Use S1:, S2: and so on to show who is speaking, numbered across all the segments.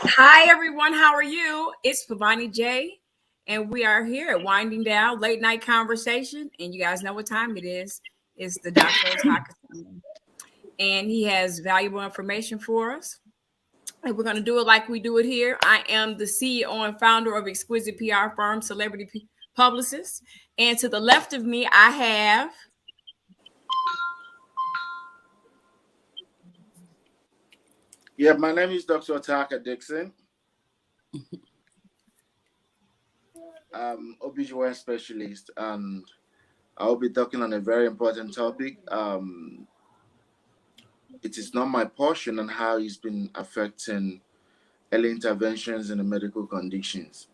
S1: Hi, everyone. How are you? It's Pavani J, and we are here at Winding Down Late Night Conversation. And you guys know what time it is. It's the Dr. Otaka, and he has valuable information for us. And we're going to do it like we do it here. I am the CEO and founder of Exquisite PR firm, Publicist. And to the left of me, I have.
S2: Yeah, my name is Dr. Otaka Dixon. I'm OBGYN specialist, and I'll be talking on a very important topic. It is not my portion on how it's been affecting early interventions in the medical conditions.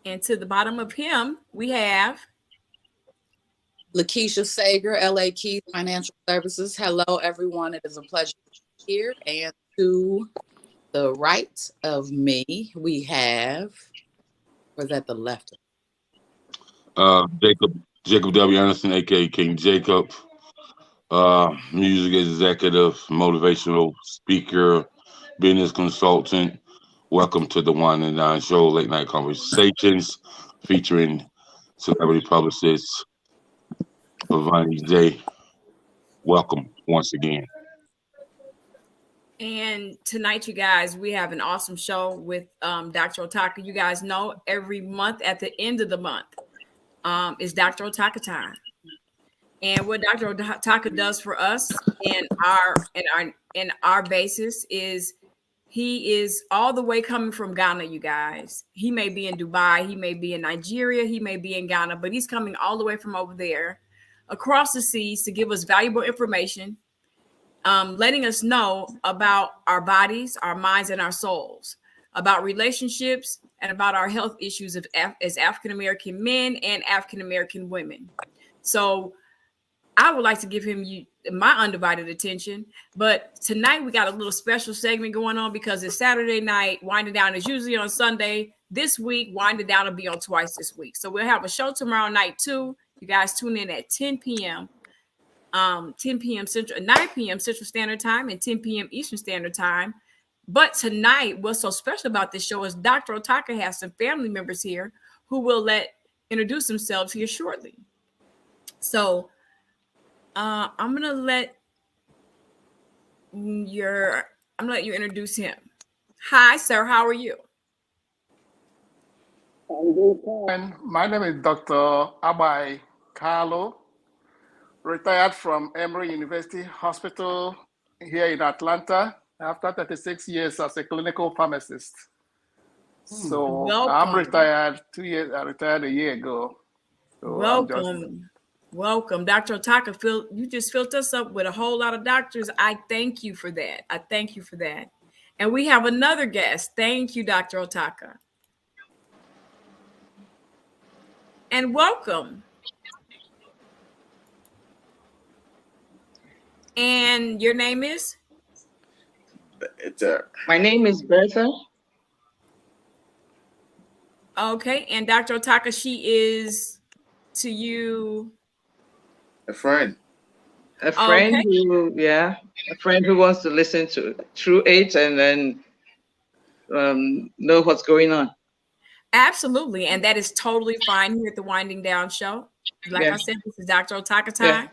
S1: And to the bottom of him, we have
S3: Lakeisha Sager, LA Keys Financial Services. Hello, everyone. It is a pleasure to be here. And to the right of me, we have, or is that the left?
S4: Jacob W. Anderson, aka King Jacob, music executive, motivational speaker, business consultant. Welcome to the Winding Down Show, late night conversations featuring celebrity publicists Pavani J. Welcome once again.
S1: And tonight, you guys, we have an awesome show with Dr. Otaka. You guys know every month at the end of the month is Dr. Otaka time. And what Dr. Otaka does for us in our basis is he is all the way coming from Ghana, you guys. He may be in Dubai, he may be in Nigeria, he may be in Ghana, but he's coming all the way from over there across the seas to give us valuable information, letting us know about our bodies, our minds, and our souls, about relationships, and about our health issues as African-American men and African-American women. So I would like to give him my undivided attention. But tonight we got a little special segment going on because it's Saturday night. Winding Down is usually on Sunday. This week, Winding Down will be on twice this week. So we'll have a show tomorrow night too. You guys tune in at 10 p.m. 10 p.m. Central, 9 p.m. Central Standard Time, and 10 p.m. Eastern Standard Time. But tonight, what's so special about this show is Dr. Otaka has some family members here who will introduce themselves here shortly. So I'm gonna let you introduce him. Hi, sir. How are you?
S5: I'm good. And my name is Dr. Abai Carlo, retired from Emory University Hospital here in Atlanta after 36 years as a clinical pharmacist. So
S1: Welcome.
S5: I'm retired 2 years. I retired a year ago. So
S1: Welcome, Dr. Otaka. You just filled us up with a whole lot of doctors. I thank you for that. And we have another guest. Thank you, Dr. Otaka. And welcome. And your name is?
S6: My name is Bertha.
S1: Okay. And Dr. Otaka, she is to you
S2: A friend.
S6: A friend who wants to listen through it and then know what's going on.
S1: Absolutely. And that is totally fine here at the Winding Down Show. Like I said, this is Dr. Otaka time.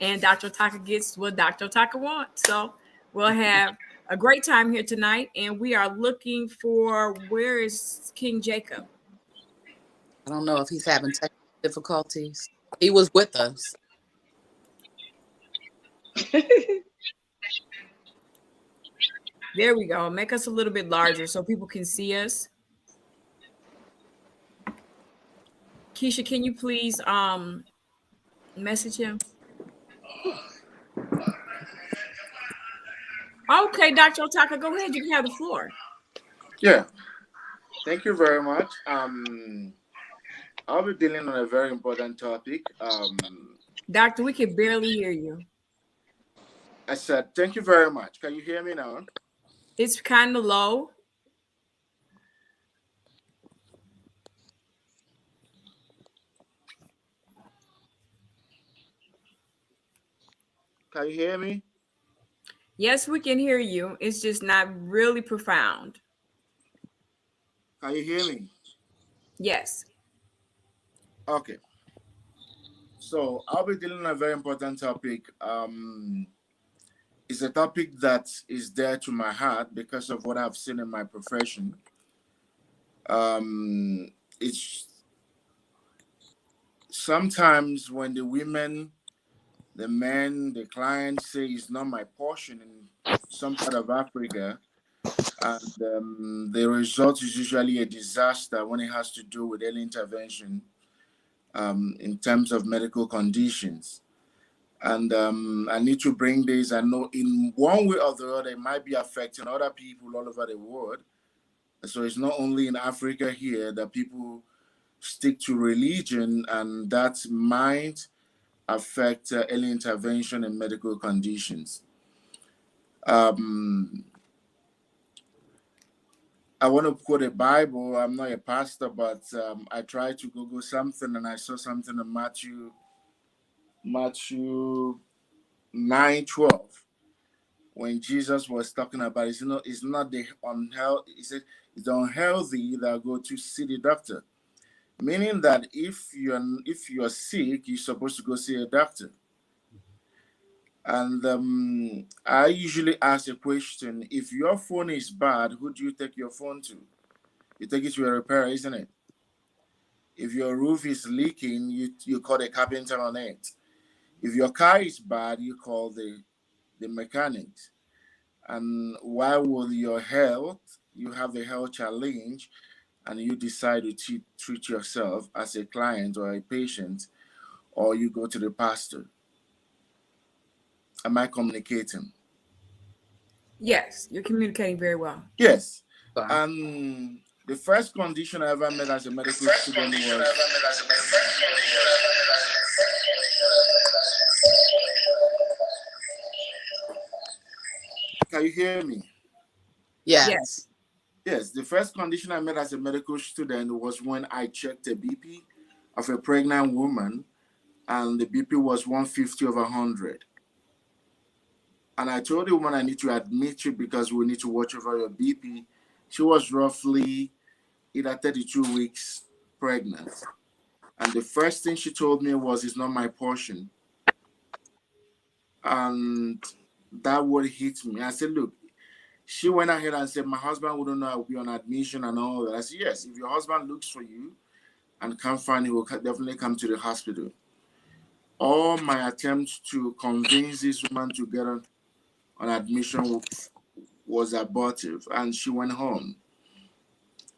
S1: And Dr. Otaka gets what Dr. Otaka wants. So we'll have a great time here tonight. And we are looking for, where is King Jacob?
S3: I don't know if he's having technical difficulties. He was with us.
S1: There we go. Make us a little bit larger so people can see us. Keisha, can you please message him? Okay, Dr. Otaka, go ahead. You can have the floor.
S2: Yeah. Thank you very much. I'll be dealing on a very important topic.
S1: Doctor, we can barely hear you.
S2: I said, thank you very much. Can you hear me now?
S1: It's kind of low.
S2: Can you hear me?
S1: Yes, we can hear you. It's just not really profound.
S2: Can you hear me?
S1: Yes.
S2: Okay. So I'll be dealing on a very important topic. It's a topic that is dear to my heart because of what I've seen in my profession. It's sometimes when the women, the men, the clients say it's not my portion in some part of Africa, and the result is usually a disaster when it has to do with early intervention in terms of medical conditions. And I need to bring this. I know in one way or the other, it might be affecting other people all over the world. So it's not only in Africa here that people stick to religion, and that might affect early intervention in medical conditions. Um, I want to quote a Bible. I'm not a pastor, but I tried to Google something and I saw something in Matthew 9:12. When Jesus was talking about it's not the unhealthy, he said it's the unhealthy that go to see the doctor. Meaning that if you're sick, you're supposed to go see a doctor. And I usually ask a question: if your phone is bad, who do you take your phone to? You take it to a repair, isn't it? If your roof is leaking, you call the carpenter on it. If your car is bad, you call the mechanics. And why will your health, you have a health challenge and you decide to treat yourself as a client or a patient, or you go to the pastor? Am I communicating?
S1: Yes, you're communicating very well.
S2: Yes.
S3: Fine.
S2: The first condition I ever met as a medical student was can you hear me?
S3: Yes.
S1: Yes.
S2: Yes, the first condition I met as a medical student was when I checked the BP of a pregnant woman, and the BP was 150 over 100. And I told the woman I need to admit you because we need to watch over your BP. She was roughly either 32 weeks pregnant. And the first thing she told me was, it's not my portion. And that word hit me. I said, look, she went ahead and said, my husband wouldn't know I'll be on admission and all that. I said, yes, if your husband looks for you and can't find you, will definitely come to the hospital. All my attempts to convince this woman to get on admission was abortive, and she went home.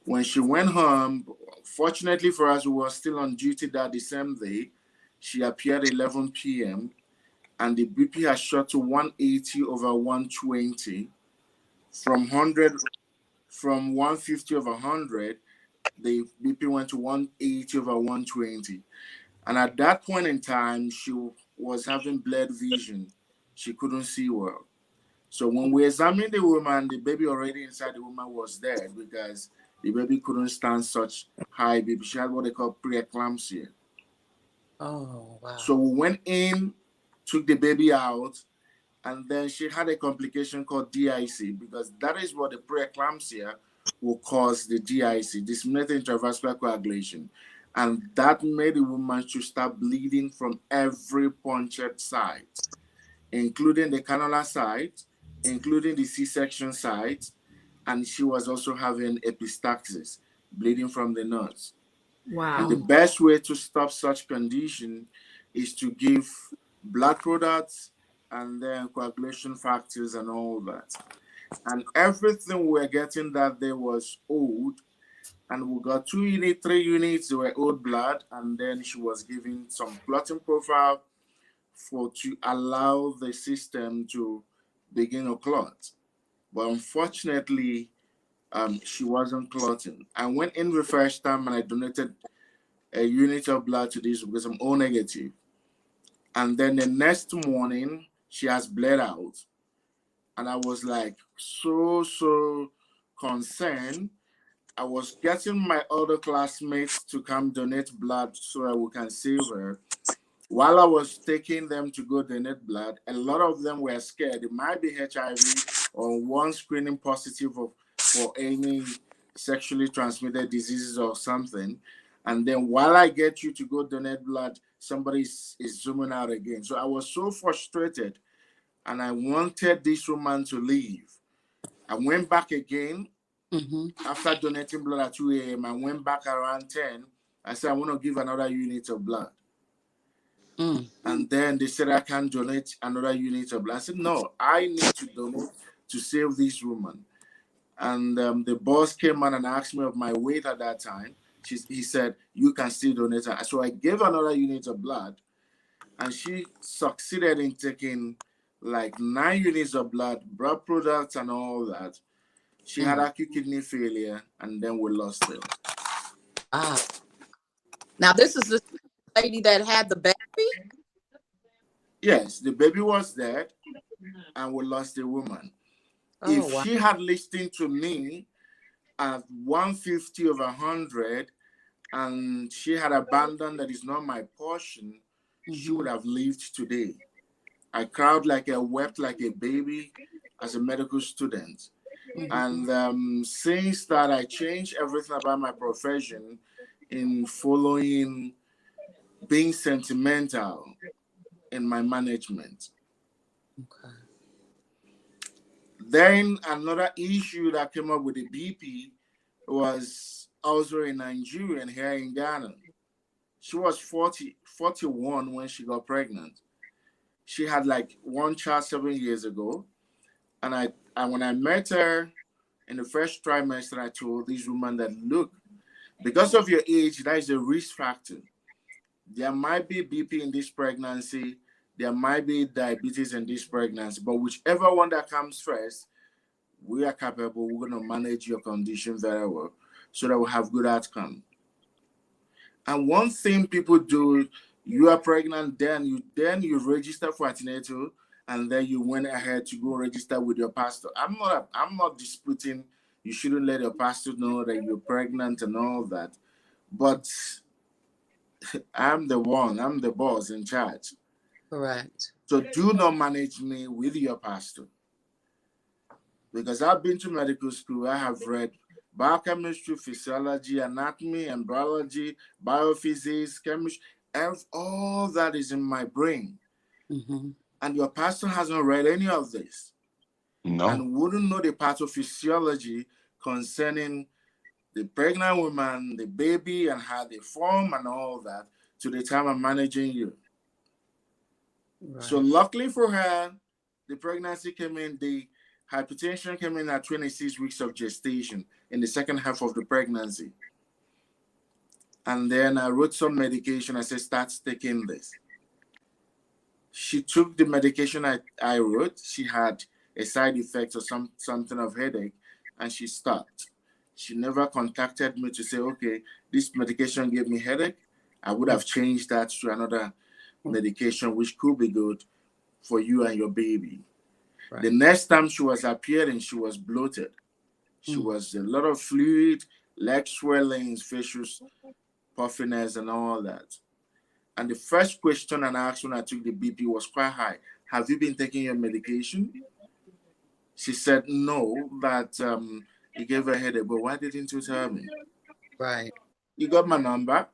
S2: When she went home, fortunately for us, we were still on duty that the same day. She appeared 11 p.m. and the BP has shot to 180 over 120. From 150 over 100, the BP went to 180 over 120. And at that point in time, she was having blurred vision. She couldn't see well. So when we examined the woman, the baby already inside the woman was dead because the baby couldn't stand such high BP. She had what they call preeclampsia.
S3: Oh, wow.
S2: So we went in, took the baby out, and then she had a complication called DIC, because that is what the preeclampsia will cause the DIC, disseminated intravascular coagulation. And that made the woman to start bleeding from every punctured site, including the cannula site, including the C-section site, and she was also having epistaxis, bleeding from the nose.
S1: Wow.
S2: And the best way to stop such condition is to give blood products and then coagulation factors and all that. And everything we were getting that day was old. And we got 2 units, 3 units, they were old blood. And then she was giving some clotting profile to allow the system to begin to clot. But unfortunately, she wasn't clotting. I went in the first time and I donated a unit of blood to this because I'm O negative. And then the next morning, she has bled out. And I was like so concerned. I was getting my other classmates to come donate blood so that we can save her. while I was taking them to go donate blood, a lot of them were scared. It might be HIV or one screening positive for any sexually transmitted diseases or something. And then while I get you to go donate blood, somebody is zooming out again. So I was so frustrated and I wanted this woman to leave. I went back again after donating blood at 2 a.m. I went back around 10. I said, I want to give another unit of blood. And then they said, I can't donate another unit of blood. I said, no, I need to donate to save this woman. And the boss came on and asked me of my weight at that time. He said, you can still donate. So I gave another unit of blood, and she succeeded in taking like 9 units of blood products and all that. She had acute kidney failure, and then we lost her.
S3: Now, this is the lady that had the baby?
S2: Yes, the baby was dead, and we lost the woman. If she had listened to me at 150 over 100, and she had abandoned that is not my portion, she would have lived today. I cried like I wept like a baby as a medical student. And since that, I changed everything about my profession in following being sentimental in my management. Then another issue that came up with the BP was also a Nigerian here in Ghana. She was 41 when she got pregnant. She had like one child 7 years ago. And when I met her in the first trimester, I told this woman that, look, because of your age, that is a risk factor. There might be BP in this pregnancy. There might be diabetes in this pregnancy. But whichever one that comes first, we are capable. We're going to manage your condition very well so that we have good outcome. And one thing people do, you are pregnant, then you register for antenatal, and then you went ahead to go register with your pastor. I'm not disputing you shouldn't let your pastor know that you're pregnant and all that, but I'm the boss in charge.
S3: Correct.
S2: So do not manage me with your pastor. Because I've been to medical school, I have read biochemistry, physiology, anatomy, embryology, biophysics, chemistry, all that is in my brain. And your pastor hasn't read any of this.
S4: No.
S2: And wouldn't know the pathophysiology concerning the pregnant woman, the baby, and how they form and all that to the time I'm managing you. Right. So luckily for her, the pregnancy came in, the hypertension came in at 26 weeks of gestation in the second half of the pregnancy. And then I wrote some medication. I said, start taking this. She took the medication I wrote. She had a side effect or something of headache, and she stopped. She never contacted me to say, okay, this medication gave me headache. I would have changed that to another medication, which could be good for you and your baby. Right. The next time she was appearing, she was bloated. She was a lot of fluid, leg swellings, facial puffiness, and all that. And the first question I asked when I took the BP was quite high. Have you been taking your medication? She said no, but it gave her a headache. But why didn't you tell me?
S3: Right.
S2: You got my number.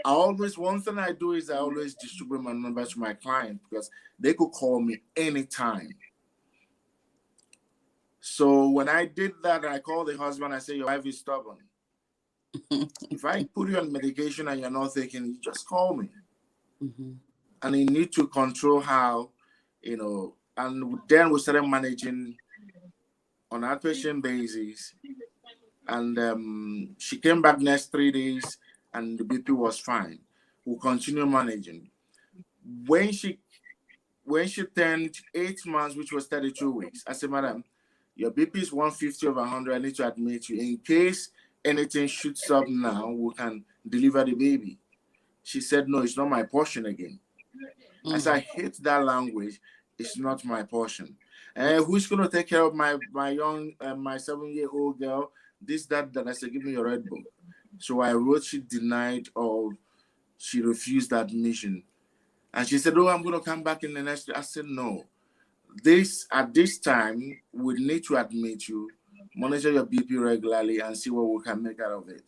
S2: One thing I do is I always distribute my number to my client because they could call me anytime. So when I did that, I called the husband. I said, your wife is stubborn. If I put you on medication and you're not taking it, you just call me. And you need to control how, and then we started managing on an outpatient basis. And she came back next 3 days and the BP was fine. We'll continue managing. When she turned 8 months, which was 32 weeks, I said, madam, your BP is 150 over 100. I need to admit you. In case anything shoots up now, we can deliver the baby. She said, no, it's not my portion again. As I hate that language, it's not my portion. And who's going to take care of my young, my 7-year-old girl? This, that. I said, give me your red book. So I wrote, she denied or she refused admission. And she said, "Oh, I'm going to come back in the next day." I said, "No. At this time, we need to admit you, monitor your BP regularly, and see what we can make out of it."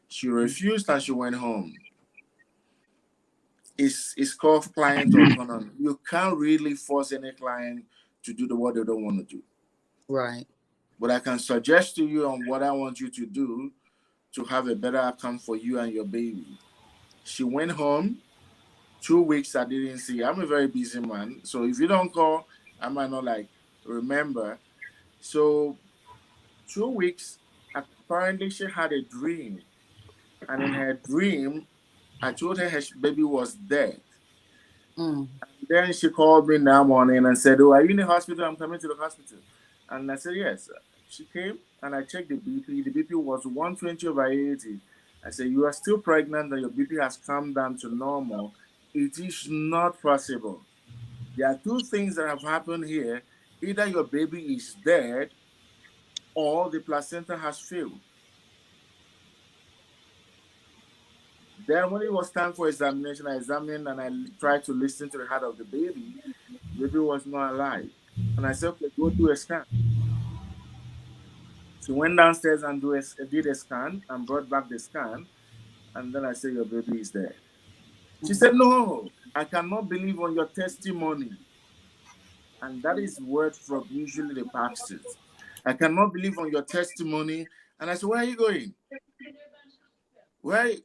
S2: She refused and she went home. It's called client autonomy. You can't really force any client to do what they don't want to do.
S3: Right.
S2: But I can suggest to you on what I want you to do to have a better outcome for you and your baby. She went home. 2 weeks I didn't see. I'm a very busy man. So if you don't call, I might not remember. So 2 weeks, apparently she had a dream. And in her dream, I told her baby was dead.
S3: Mm.
S2: Then she called me in that morning and said, "Oh, are you in the hospital? I'm coming to the hospital." And I said, "Yes." She came and I checked the BP. The BP was 120/80. I said, "You are still pregnant and your BP has come down to normal. It is not possible. There are two things that have happened here. Either your baby is dead or the placenta has failed." Then when it was time for examination, I examined and I tried to listen to the heart of the baby. The baby was not alive. And I said, "Okay, go do a scan." She went downstairs and did a scan and brought back the scan. And then I said, "Your baby is dead." She said, "No, I cannot believe on your testimony." And that is word from usually the pastors. "I cannot believe on your testimony." And I said, "Where are you going? Where,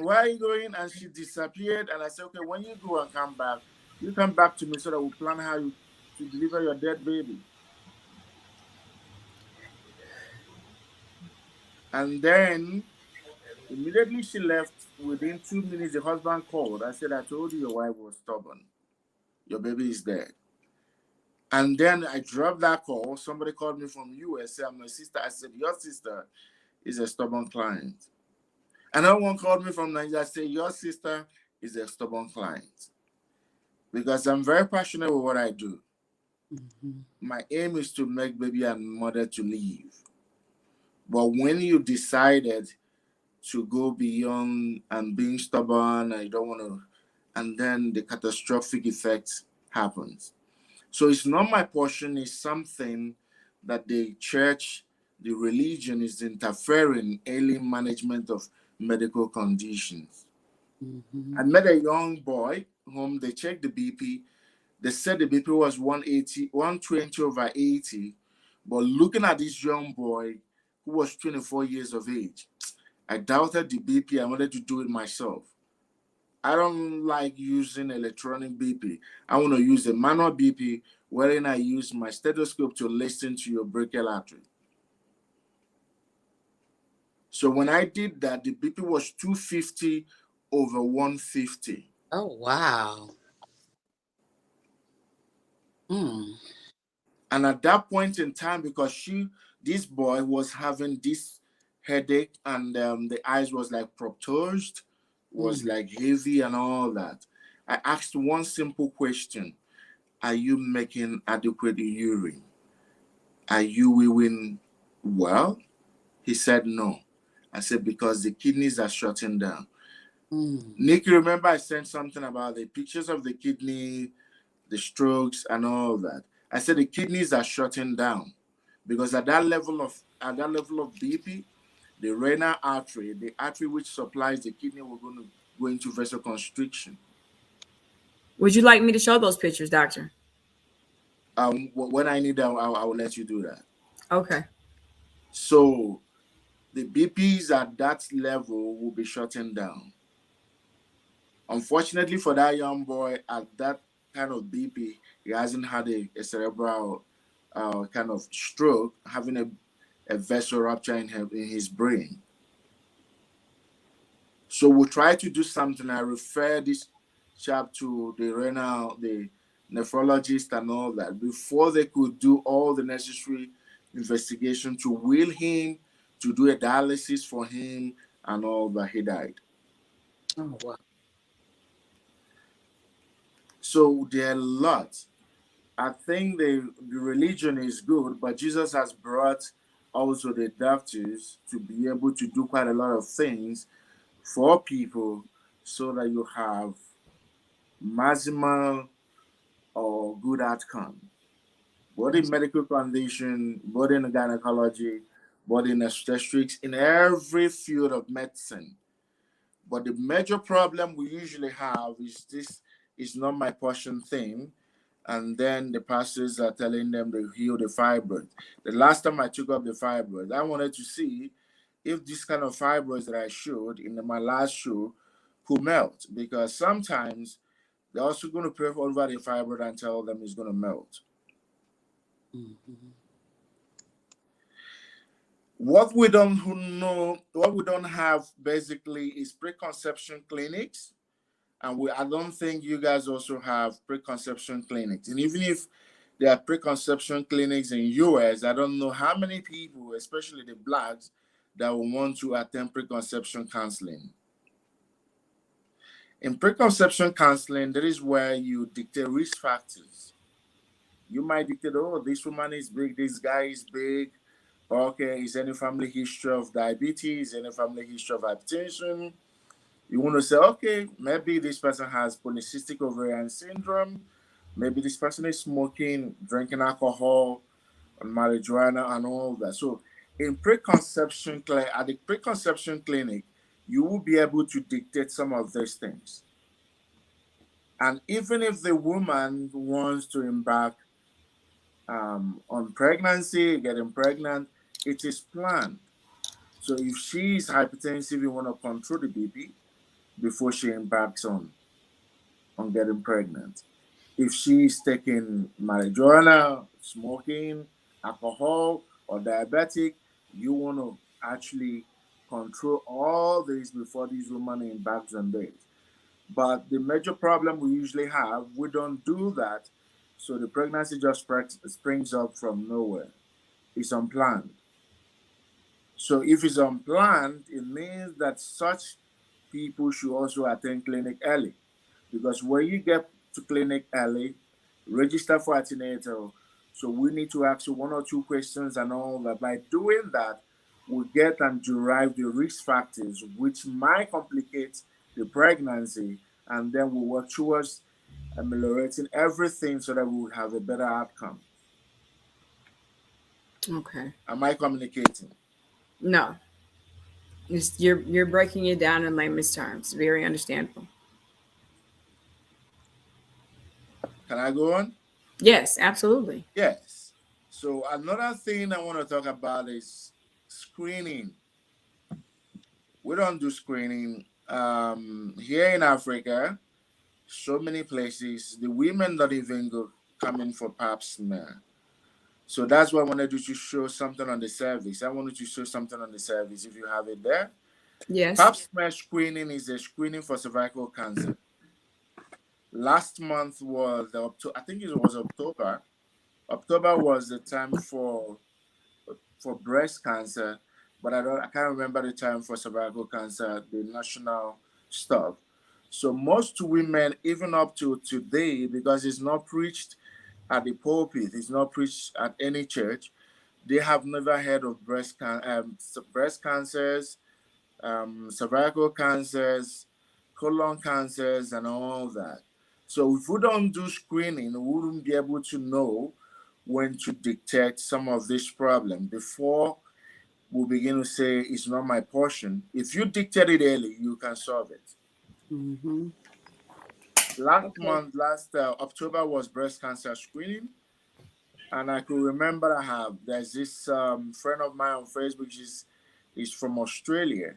S2: where are you going?" And she disappeared. And I said, "Okay, when you go and come back, you come back to me so that we'll plan how to deliver your dead baby." And then immediately she left. Within 2 minutes, the husband called. I said, "I told you your wife was stubborn. Your baby is dead." And then I dropped that call. Somebody called me from US. Said, "I'm my sister." I said, "Your sister is a stubborn client." Another one called me from Nigeria. I said, "Your sister is a stubborn client." Because I'm very passionate with what I do.
S3: Mm-hmm.
S2: My aim is to make baby and mother to live. But when you decided to go beyond and being stubborn and you don't want to, and then the catastrophic effect happens. So it's not my portion, it's something that the church, the religion is interfering in early management of medical conditions.
S3: Mm-hmm.
S2: I met a young boy whom they checked the BP. They said the BP was 120/80. But looking at this young boy who was 24 years of age, I doubted the BP. I wanted to do it myself. I don't like using electronic BP. I want to use a manual BP wherein I use my stethoscope to listen to your brachial artery. So when I did that, the BP was 250/150.
S3: Oh, wow. Mm.
S2: And at that point in time, because this boy was having this headache and the eyes was like proptosed, was like heavy and all that, I asked one simple question: "Are you making adequate urine? Are you weeing well?" He said no. I said, "Because the kidneys are shutting down." Nick, remember I sent something about the pictures of the kidney, the strokes and all that. I said the kidneys are shutting down because at that level of BP, the renal artery, the artery which supplies the kidney, we're going to go into vasoconstriction.
S1: Would you like me to show those pictures, doctor?
S2: When I need that, I will let you do that.
S1: Okay.
S2: So the BPs at that level will be shutting down. Unfortunately for that young boy, at that kind of BP, he hasn't had a cerebral kind of stroke, having a vessel rupture in his brain. So we'll try to do something. I refer this chap to the nephrologist and all that before they could do all the necessary investigation to wheel him, to do a dialysis for him and all that. He died.
S3: Oh, wow.
S2: So there are a lot. I think the religion is good, but Jesus has brought also the doctors to be able to do quite a lot of things for people so that you have maximal or good outcome, both in medical condition, both in gynecology, both in obstetrics, in every field of medicine. But the major problem we usually have is this is not my portion thing. And then the pastors are telling them to heal the fibroid. The last time I took up the fibroid, I wanted to see if this kind of fibroids that I showed in my last show could melt, because sometimes they're also going to pray over the fibroid and tell them it's going to melt.
S3: Mm-hmm.
S2: What we don't know, what we don't have basically is preconception clinics. And I don't think you guys also have preconception clinics. And even if there are preconception clinics in US, I don't know how many people, especially the blacks, that will want to attend preconception counseling. In preconception counseling, that is where you dictate risk factors. You might dictate, oh, this woman is big, this guy is big. Okay, is any family history of diabetes, any family history of hypertension? You want to say, okay, maybe this person has polycystic ovarian syndrome. Maybe this person is smoking, drinking alcohol, and marijuana, and all that. So, in preconception at the preconception clinic, you will be able to dictate some of these things. And even if the woman wants to embark on pregnancy, getting pregnant, it is planned. So, if she is hypertensive, you want to control the BP before she embarks on getting pregnant. If she's taking marijuana, smoking, alcohol, or diabetic, you want to actually control all this before these women embarks on this. But the major problem we usually have, we don't do that. So the pregnancy just springs up from nowhere. It's unplanned. So if it's unplanned, it means that such people should also attend clinic early, because when you get to clinic early, register for antenatal. So we need to ask you one or two questions and all that. By doing that, we get and derive the risk factors which might complicate the pregnancy, and then we work towards ameliorating everything so that we will have a better outcome.
S1: Okay.
S2: Am I communicating?
S1: No. You're breaking it down in layman's terms. Very understandable.
S2: Can I go on?
S1: Yes, absolutely.
S2: Yes. So another thing I want to talk about is screening. We don't do screening here in Africa. So many places, the women don't even go coming for pap smear. So that's why I wanted you to show something on the service. I wanted to show something on the service if you have it there.
S1: Yes.
S2: Pap smear screening is a screening for cervical cancer. Last month was I think it was October. October was the time for breast cancer, but I can't remember the time for cervical cancer, the national stuff. So most women, even up to today, because it's not preached at the pulpit, it's not preached at any church, they have never heard of breast cancers, cervical cancers, colon cancers, and all that. So if we don't do screening, we wouldn't be able to know when to detect some of this problem before we begin to say it's not my portion. If you detect it early, you can solve it.
S3: Mm-hmm.
S2: Last October was breast cancer screening, and I could remember there's this friend of mine on Facebook. She's from Australia,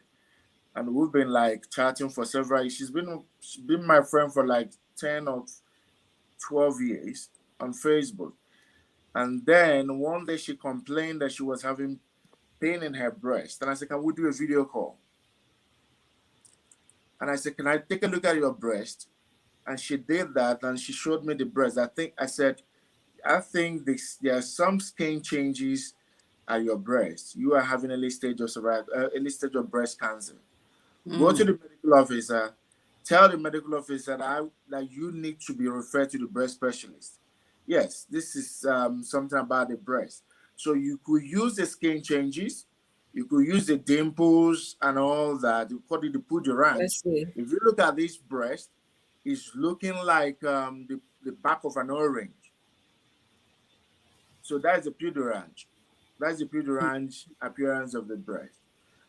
S2: and we've been like chatting for several years. She's been my friend for like 10 or 12 years on Facebook. And then one day she complained that she was having pain in her breast. And I said, can we do a video call? And I said, can I take a look at your breast? And she did that, and she showed me the breast. I think there are some skin changes at your breast. You are having early stage of breast cancer. Go to the medical officer. Tell the medical officer that you need to be referred to the breast specialist. Yes, this is something about the breast. So you could use the skin changes. You could use the dimples and all that. You call it the Puja ranch.
S1: Let's see.
S2: If you look at this breast, is looking like the back of an orange. So that's the pudorrange. That's the pudorrange appearance of the breast.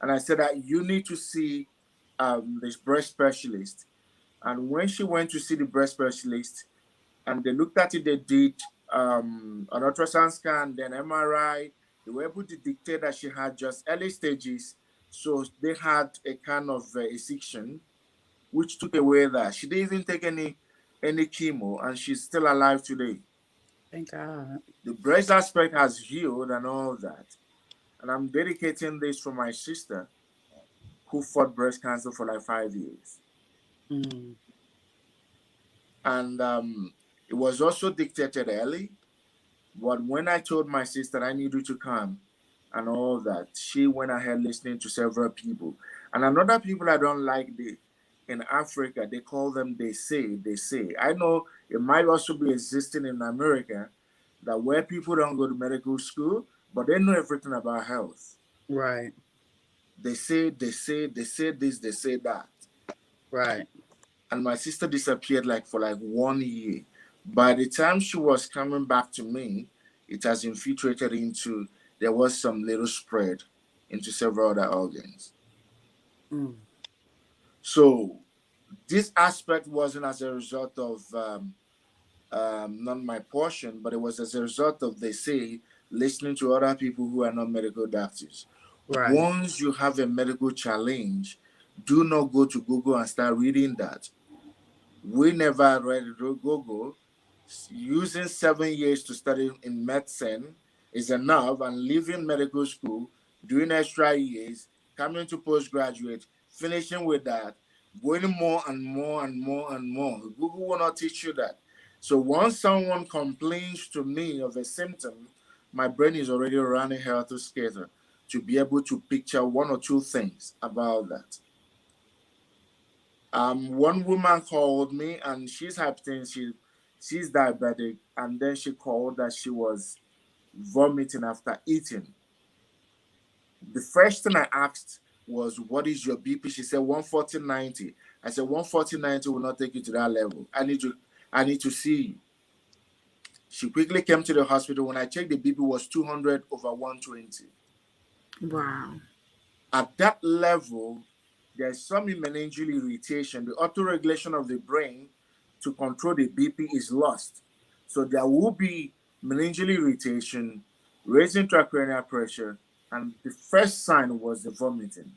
S2: And I said that you need to see this breast specialist. And when she went to see the breast specialist, and they looked at it, they did an ultrasound scan, then MRI. They were able to dictate that she had just early stages. So they had a kind of excision, which took away that. She didn't even take any chemo, and she's still alive today.
S3: Thank God.
S2: The breast aspect has healed and all that. And I'm dedicating this for my sister who fought breast cancer for like 5 years.
S3: Mm.
S2: And it was also dictated early. But when I told my sister I needed to come and all that, she went ahead listening to several people. And another people I don't like in Africa, they call them they say. I know it might also be existing in America, that where people don't go to medical school, but they know everything about health.
S3: Right.
S2: They say this, they say that.
S3: Right.
S2: And my sister disappeared for 1 year. By the time she was coming back to me, it has infiltrated into, there was some little spread into several other organs.
S3: Mm.
S2: So this aspect wasn't as a result of not my portion, but it was as a result of, they say, listening to other people who are not medical doctors.
S3: Right.
S2: Once you have a medical challenge, do not go to Google and start reading that. We never read Google. Using 7 years to study in medicine is enough, and leaving medical school, doing extra years, coming to postgraduate, finishing with that, going more and more and more and more. Google will not teach you that. So once someone complains to me of a symptom, my brain is already running helter skelter to be able to picture one or two things about that. One woman called me, and she's hypertensive, she's diabetic, and then she called that she was vomiting after eating. The first thing I asked was, what is your BP? She said 140/90. I said 140/90 will not take you to that level. I need to see you. She quickly came to the hospital. When I checked, the BP was 200/120.
S1: Wow.
S2: At that level, there's some meningeal irritation. The autoregulation of the brain to control the BP is lost. So there will be meningeal irritation, raising intracranial pressure, and the first sign was the vomiting.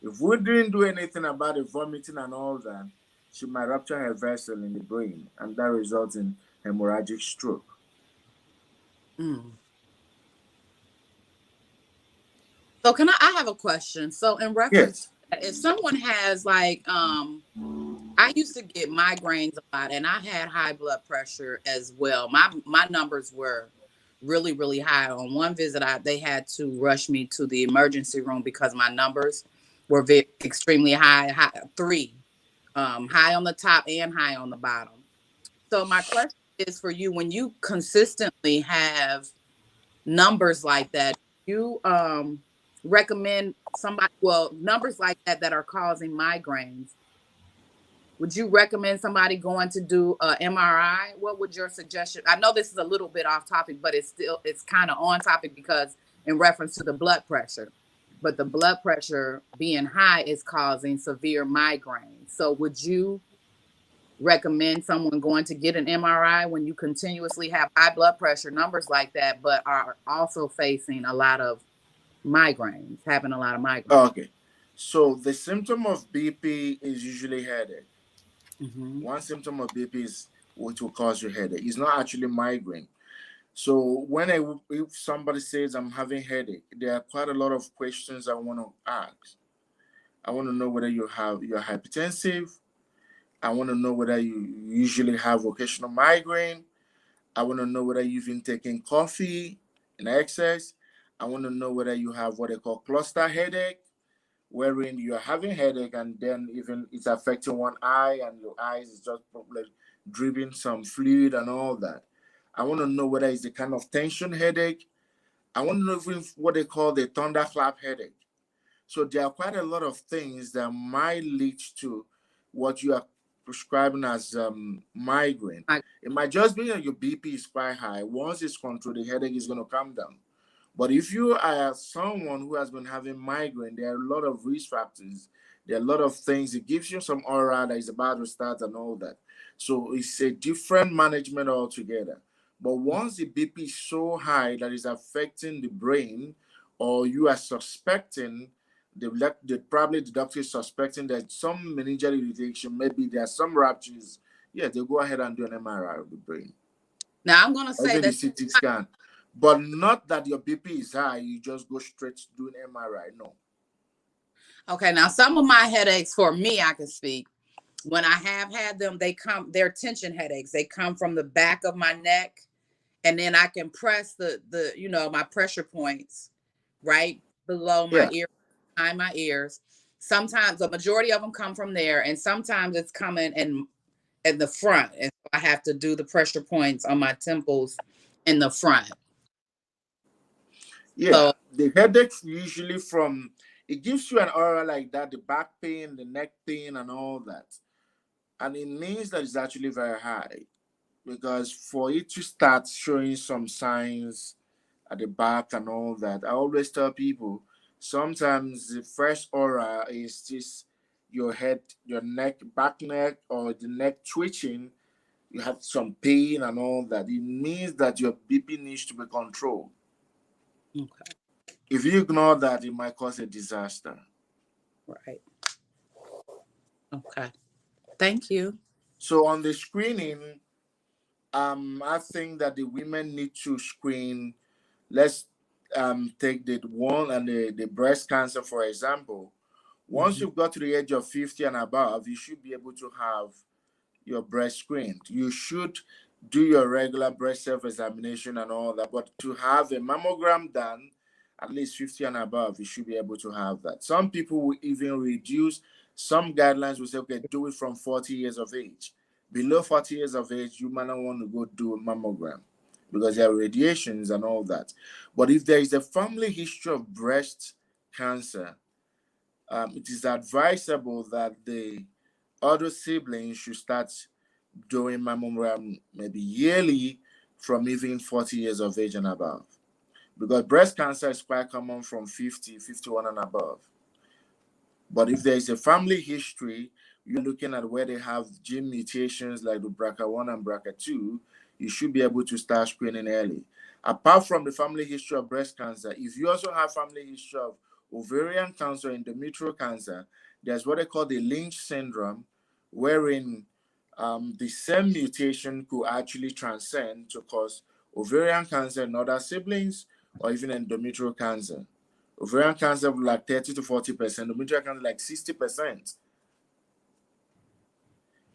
S2: If we didn't do anything about the vomiting and all that, she might rupture her vessel in the brain, and that results in hemorrhagic stroke.
S3: Mm. So I have a question. So in reference,
S2: Yes.
S3: if someone has I used to get migraines a lot, and I had high blood pressure as well. My numbers were really, really high. On one visit, they had to rush me to the emergency room because my numbers were extremely high, 3, high on the top and high on the bottom. So my question is for you: when you consistently have numbers like that, you recommend somebody, numbers like that are causing migraines, would you recommend somebody going to do a MRI? What would your suggestion? I know this is a little bit off topic, but it's kind of on topic because in reference to the blood pressure, but the blood pressure being high is causing severe migraines. So would you recommend someone going to get an MRI when you continuously have high blood pressure numbers like that, but are also facing a lot of migraines, having a lot of migraines?
S2: Okay. So the symptom of BP is usually headache.
S3: Mm-hmm.
S2: One symptom of BP is what will cause you headache. It's not actually migraine. So if somebody says I'm having headache, there are quite a lot of questions I want to ask. I want to know whether you're hypertensive. I want to know whether you usually have occasional migraine. I want to know whether you've been taking coffee in excess. I want to know whether you have what they call cluster headache, wherein you're having headache and then even it's affecting one eye and your eyes is just probably dripping some fluid and all that. I want to know whether it's the kind of tension headache. I want to know if what they call the thunderclap headache. So there are quite a lot of things that might lead to what you are prescribing as migraine. It might just be that your BP is quite high. Once it's controlled, the headache is going to come down. But if you are someone who has been having migraine, there are a lot of risk factors. There are a lot of things. It gives you some aura that is about to start and all that. So it's a different management altogether. But once the BP is so high that is affecting the brain, or you are suspecting, probably the doctor is suspecting that some meningeal irritation, maybe there are some ruptures, yeah, they go ahead and do an MRI of the brain.
S3: Now I'm going to say
S2: that CT scan, but not that your BP is high. You just go straight to do an MRI. No.
S3: Okay, now some of my headaches, for me, I can speak. When I have had them, they're tension headaches. They come from the back of my neck, and then I can press the my pressure points right below my ear, behind my ears. Sometimes the majority of them come from there, and sometimes it's coming in the front, and I have to do the pressure points on my temples in the front.
S2: Yeah, so, the headaches usually it gives you an aura like that, the back pain, the neck pain, and all that. And it means that it's actually very high, because for it to start showing some signs at the back and all that, I always tell people, sometimes the first aura is just your head, your neck, back neck, or the neck twitching. You have some pain and all that. It means that your BP needs to be controlled.
S3: Okay.
S2: If you ignore that, it might cause a disaster.
S3: Right. Okay. Thank you.
S2: So on the screening, I think that the women need to screen. Let's take the one and the breast cancer, for example. Once you've got to the age of 50 and above, you should be able to have your breast screened. You should do your regular breast self-examination and all that. But to have a mammogram done, at least 50 and above, you should be able to have that. Some people will even reduce. Some guidelines will say, okay, do it from 40 years of age. Below 40 years of age, you might not want to go do a mammogram because there are radiations and all that. But if there is a family history of breast cancer, it is advisable that the other siblings should start doing mammogram maybe yearly from even 40 years of age and above. Because breast cancer is quite common from 50, 51 and above. But if there is a family history, you're looking at where they have gene mutations like the BRCA1 and BRCA2, you should be able to start screening early. Apart from the family history of breast cancer, if you also have family history of ovarian cancer, endometrial cancer, there's what they call the Lynch Syndrome, wherein the same mutation could actually transcend to cause ovarian cancer in other siblings, or even endometrial cancer. Ovarian cancer like 30 to 40%, endometrial cancer like 60%.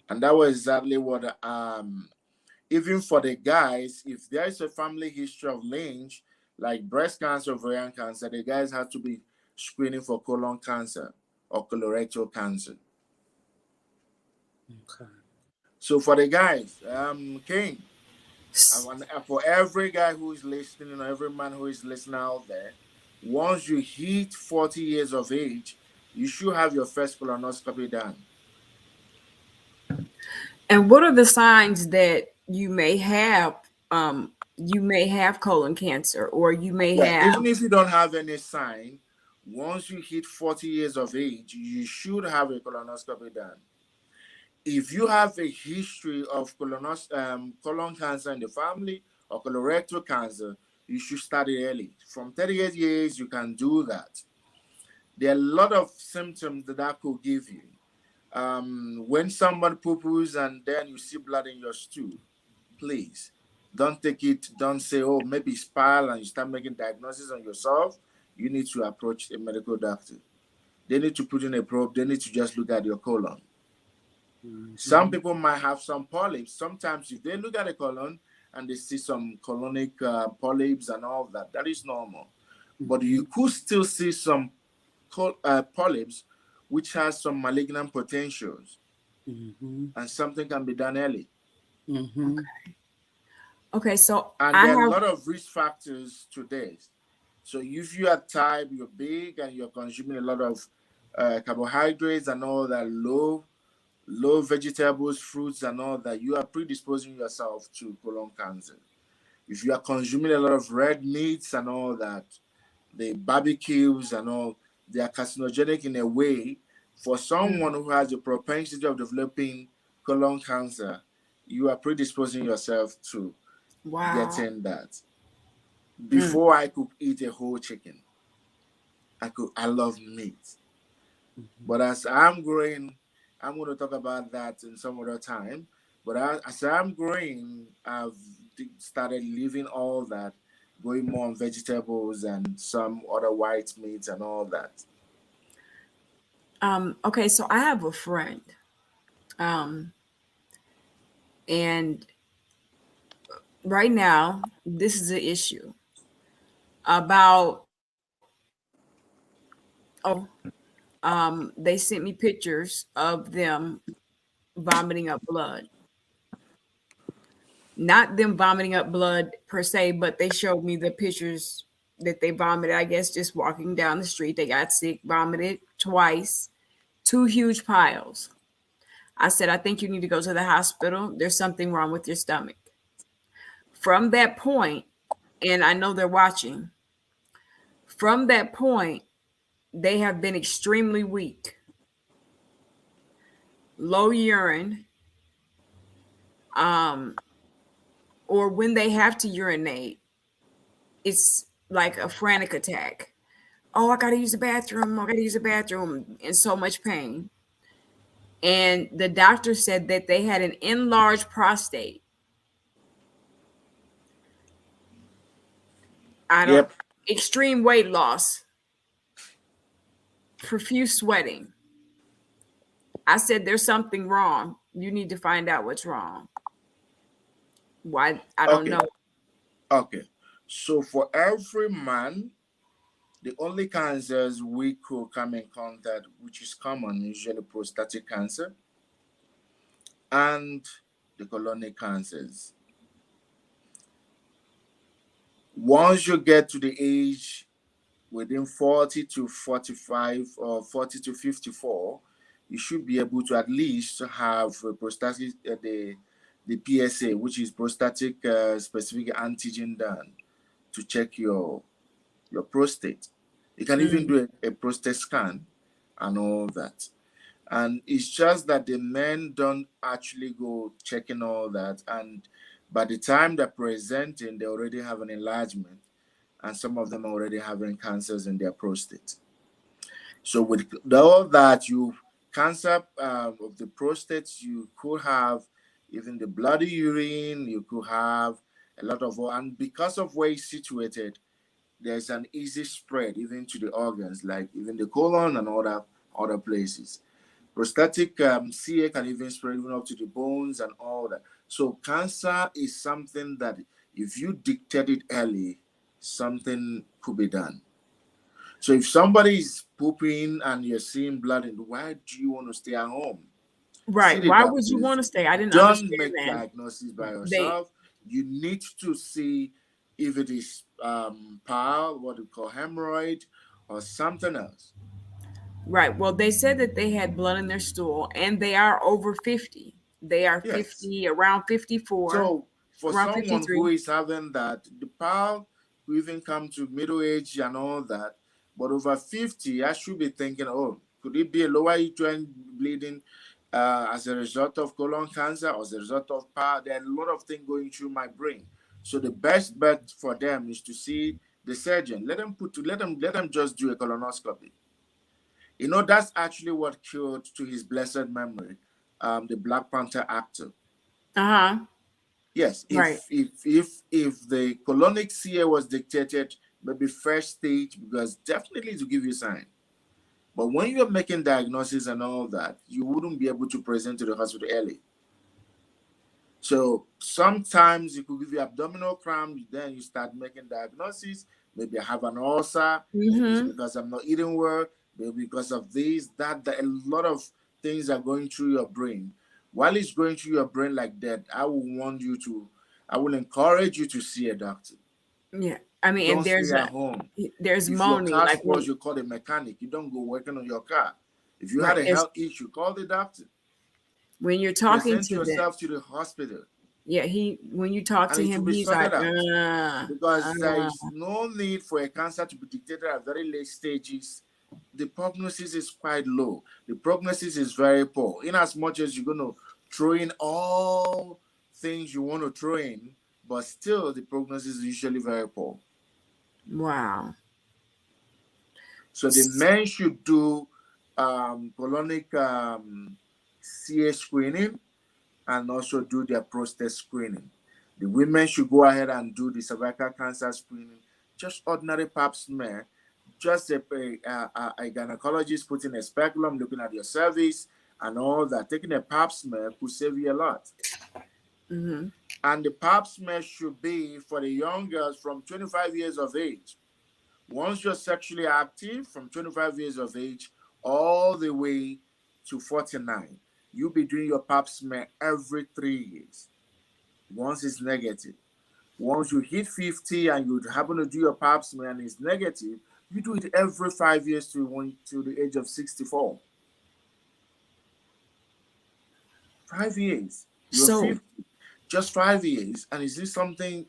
S2: And that was exactly what, even for the guys, if there is a family history of Lynch, like breast cancer, ovarian cancer, the guys have to be screening for colon cancer or colorectal cancer.
S3: Okay.
S2: So for the guys, King, for every guy who is listening, or every man who is listening out there, once you hit 40 years of age, you should have your first colonoscopy done.
S1: And what are the signs that you may have? You may have colon cancer, or you may have.
S2: Even if you don't have any sign, once you hit 40 years of age, you should have a colonoscopy done. If you have a history of colon cancer in the family or colorectal cancer, you should start it early. From 38 years, you can do that. There are a lot of symptoms that could give you. When someone poo-poos and then you see blood in your stool, please don't take it. Don't say, oh, maybe it's bile, and you start making diagnoses on yourself. You need to approach a medical doctor. They need to put in a probe. They need to just look at your colon. Some people might have some polyps. Sometimes if they look at the colon and they see some colonic polyps and all that, that is normal. But you could still see some polyps which has some malignant potentials, and something can be done early.
S1: Okay, so
S2: and there are a lot of risk factors to this. So if you are type, you're big, and you're consuming a lot of carbohydrates and all that, low low vegetables, fruits, and all that, you are predisposing yourself to colon cancer. If you are consuming a lot of red meats and all that, the barbecues and all, they are carcinogenic in a way. For someone who has a propensity of developing colon cancer, you are predisposing yourself to getting that. Before I could eat a whole chicken, I love meat. But as I'm growing, I'm going to talk about that in some other time. But as I'm growing, I've started leaving all that, going more on vegetables and some other white meats and all that.
S1: Okay, so I have a friend, and right now this is an issue about they sent me pictures of them vomiting up blood. Not them vomiting up blood per se, but they showed me the pictures that they vomited, I guess, just walking down the street. They got sick, vomited twice, 2 huge piles. I said, I think you need to go to the hospital. There's something wrong with your stomach. From that point, and I know they're watching, from that point, they have been extremely weak. Low urine, or when they have to urinate, it's like a frantic attack. Oh, I gotta use the bathroom. I gotta use the bathroom. In so much pain. And the doctor said that they had an enlarged prostate. Extreme weight loss, profuse sweating. I said, there's something wrong. You need to find out what's wrong. Why? I don't know.
S2: Okay. So for every man, the only cancers we could come in contact, which is common, usually prostatic cancer and the colonic cancers. Once you get to the age within 40 to 45 or 40 to 54, you should be able to at least have prostatic, the PSA, which is prostatic specific antigen done to check your prostate. You can even do a prostate scan and all that. And it's just that the men don't actually go checking all that. And by the time they're presenting, they already have an enlargement. And some of them are already having cancers in their prostate. So with all that, cancer of the prostate, you could have even the bloody urine, you could have a lot of, and because of where it's situated, there's an easy spread even to the organs, like even the colon and other places. Prostatic CA can even spread even up to the bones and all that. So cancer is something that if you detect it early, something could be done. So if somebody is pooping and you're seeing blood, why do you want to stay at home?
S1: Right. Why would you want to stay? I didn't understand that.
S2: Don't make diagnosis by yourself. You need to see if it is Bowel, what we call hemorrhoid, or something else.
S1: Right. Well, they said that they had blood in their stool, and they are over 50. They are 50, around 54.
S2: So for someone
S1: 53.
S2: who is having that, the Bowel will even come to middle age and all that. But over 50, I should be thinking, oh, could it be a lower uterine bleeding as a result of colon cancer or as a result of Bowel? There are a lot of things going through my brain. So the best bet for them is to see the surgeon. Let them just do a colonoscopy. You know, that's actually what killed, to his blessed memory, the Black Panther actor. Yes. If the colonic CA was dictated, maybe first stage, because definitely to give you a sign. But when you're making diagnosis and all that, you wouldn't be able to present to the hospital early. So sometimes it could give you abdominal cramp, then you start making diagnosis. Maybe I have an ulcer, maybe it's because I'm not eating well, maybe because of this, that, a lot of things are going through your brain. While it's going through your brain like that, I will encourage you to see a doctor.
S1: Yeah. I mean,
S2: don't
S1: and there's
S2: stay at home.
S1: There's
S2: if
S1: moaning.
S2: Your car
S1: like
S2: spoils, you call a mechanic. You don't go working on your car. If you had a health issue, call the doctor.
S1: when you're
S2: They
S1: talking
S2: send
S1: to them,
S2: yourself to the hospital,
S1: yeah, when you talk
S2: and
S1: to
S2: it will
S1: him,
S2: be
S1: he's like,
S2: sorted out, because there is no need for a cancer to be detected at very late stages. The prognosis is quite low. The prognosis is very poor. In as much as you're going to throw in all things you want to throw in, but still the prognosis is usually very poor.
S1: wow.
S2: So the men should do colonic CA screening and also do their prostate screening. The women should go ahead and do the cervical cancer screening, just ordinary pap smear. Just a gynecologist putting a speculum, looking at your cervix and all that. Taking a pap smear could save you a lot.
S1: Mm-hmm.
S2: And the pap smear should be for the young girls from 25 years of age. Once you're sexually active from 25 years of age all the way to 49, you'll be doing your pap smear every 3 years. Once it's negative. Once you hit 50 and you happen to do your pap smear and it's negative, you do it every 5 years to the age of 64. 5 years. You're
S1: So
S2: 50. Just 5 years. And is this something?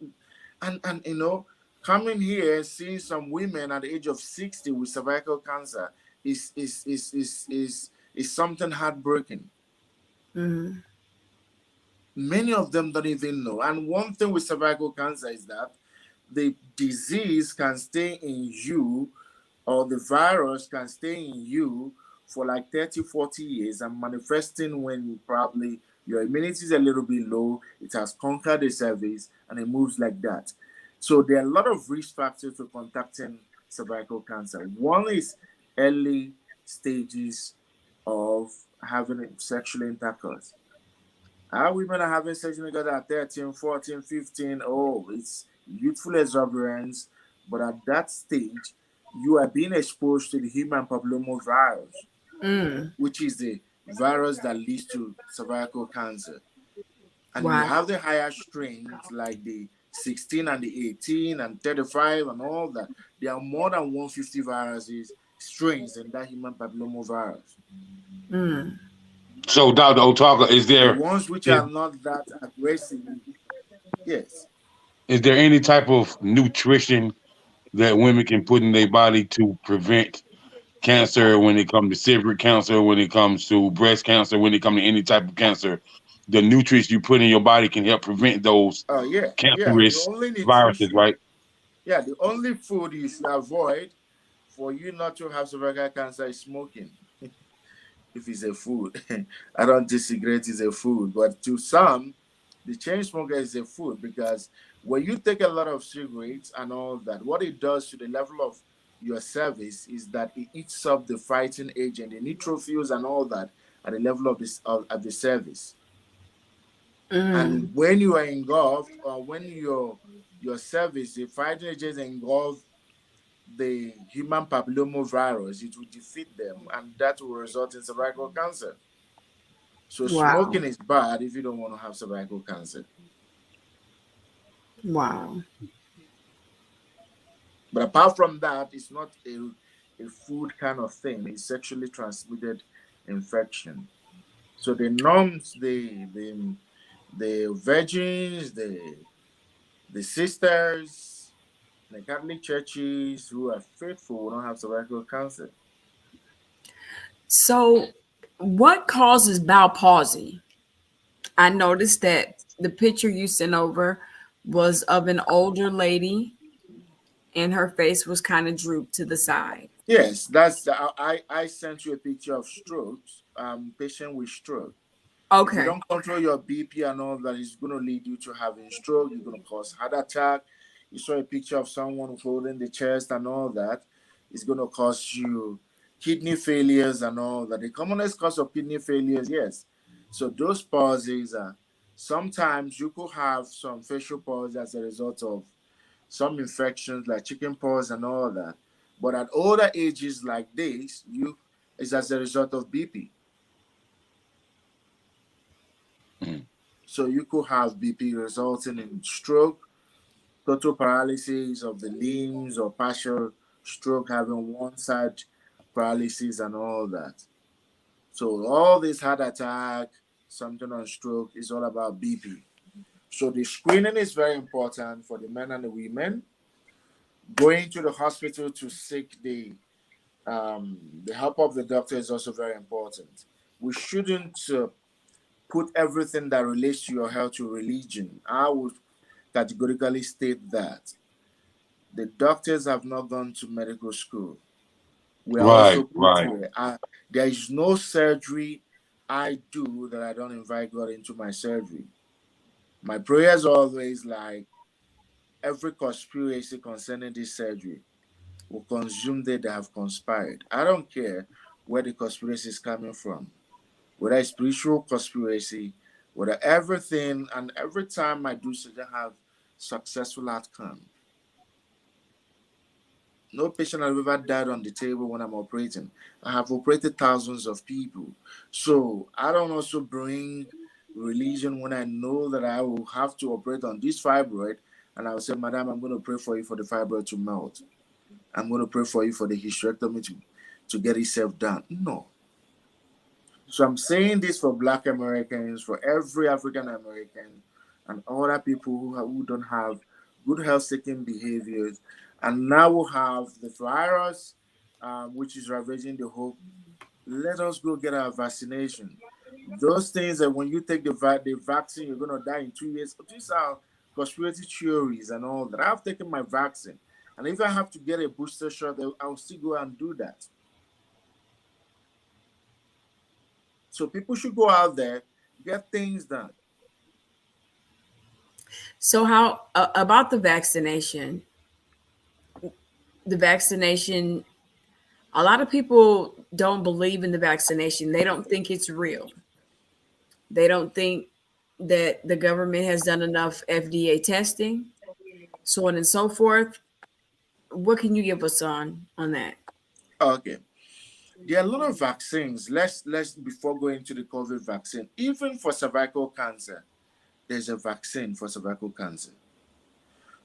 S2: And you know, coming here, seeing some women at the age of 60 with cervical cancer is something heartbreaking.
S1: mm-hmm.
S2: Many of them don't even know. And one thing with cervical cancer is that the disease can stay in you, or the virus can stay in you for like 30, 40 years and manifesting when probably your immunity is a little bit low, it has conquered the cervix, and it moves like that. So there are a lot of risk factors to contacting cervical cancer. One is early stages of having sexual intercourse. Our women are having sexual intercourse at 13, 14, 15. Oh, it's youthful exuberance. But at that stage, you are being exposed to the human papillomavirus, which is the virus that leads to cervical cancer. And you
S1: Wow.
S2: have the higher strains like the 16 and the 18 and 35 and all that. There are more than 150 viruses, strains in that human papillomavirus.
S4: So, Dr. Otaka,
S2: The ones which are not that aggressive, yes.
S4: is there any type of nutrition that women can put in their body to prevent cancer when it comes to cervical cancer, when it comes to breast cancer, when it comes to any type of cancer? The nutrients you put in your body can help prevent those
S2: Yeah. The
S4: cancerous
S2: only
S4: viruses,
S2: nutrition,
S4: right?
S2: yeah, the only food you should avoid for you not to have cervical cancer is smoking. If it's a food, I don't disagree, it is a food, but to some, the chain smoker is a food, because when you take a lot of cigarettes and all that, what it does to the level of your cervix is that it eats up the fighting agent, the neutrophils and all that at the level of this of the cervix. And when you are engulfed, or when your cervix, the fighting agents engulf the human papillomavirus, it will defeat them, and that will result in cervical cancer. So
S1: Wow.
S2: smoking is bad if you don't want to have cervical cancer.
S1: Wow.
S2: But apart from that, it's not a food kind of thing. It's sexually transmitted infection. So the nuns, the virgins, the sisters, the Catholic churches who are faithful don't have cervical cancer.
S1: So what causes bowel palsy? I noticed that the picture you sent over was of an older lady and her face was kind of drooped to the side.
S2: Yes, that's I sent you a picture of strokes, patient with stroke. If you
S1: Okay.
S2: don't control your BP and all that, it's going to lead you to having stroke. You're going to cause heart attack. You saw a picture of someone holding the chest and all that. It's going to cause you kidney failures and all that. The commonest cause of kidney failures, yes. So those palsies are, sometimes you could have some facial palsy as a result of some infections like chicken pox and all that. But at older ages like this, it's as a result of BP. So you could have BP resulting in stroke, total paralysis of the limbs, or partial stroke, having one side paralysis and all that. So all this heart attack, something on stroke, it's all about BP. So the screening is very important for the men and the women. Going to the hospital to seek the help of the doctor is also very important. We shouldn't put everything that relates to your health to religion. I would categorically state that the doctors have not gone to medical school. We are also put here. There is no surgery I do that I don't invite God into my surgery. My prayers are always like every conspiracy concerning this surgery will consume they that have conspired. I don't care where the conspiracy is coming from, whether it's spiritual conspiracy, whether everything, and every time I do so, they have successful outcome. No patient has ever died on the table when I'm operating. I have operated thousands of people. So I don't also bring religion when I know that I will have to operate on this fibroid. And I will say, Madam, I'm going to pray for you for the fibroid to melt. I'm going to pray for you for the hysterectomy to get itself done. No. So I'm saying this for Black Americans, for every African American, and other people who don't have good health-seeking behaviors, and now we have the virus, which is ravaging the whole. Let us go get our vaccination. Those things that when you take the vaccine, you're going to die in 2 years. These are conspiracy theories and all that. I've taken my vaccine. And if I have to get a booster shot, I'll still go and do that. So people should go out there, get things done.
S1: So how about the vaccination? The vaccination, a lot of people don't believe in the vaccination. They don't think it's real. They don't think that the government has done enough FDA testing, so on and so forth. What can you give us on that?
S2: Okay. There are a lot of vaccines. Let's before going to the COVID vaccine, even for cervical cancer, there's a vaccine for cervical cancer.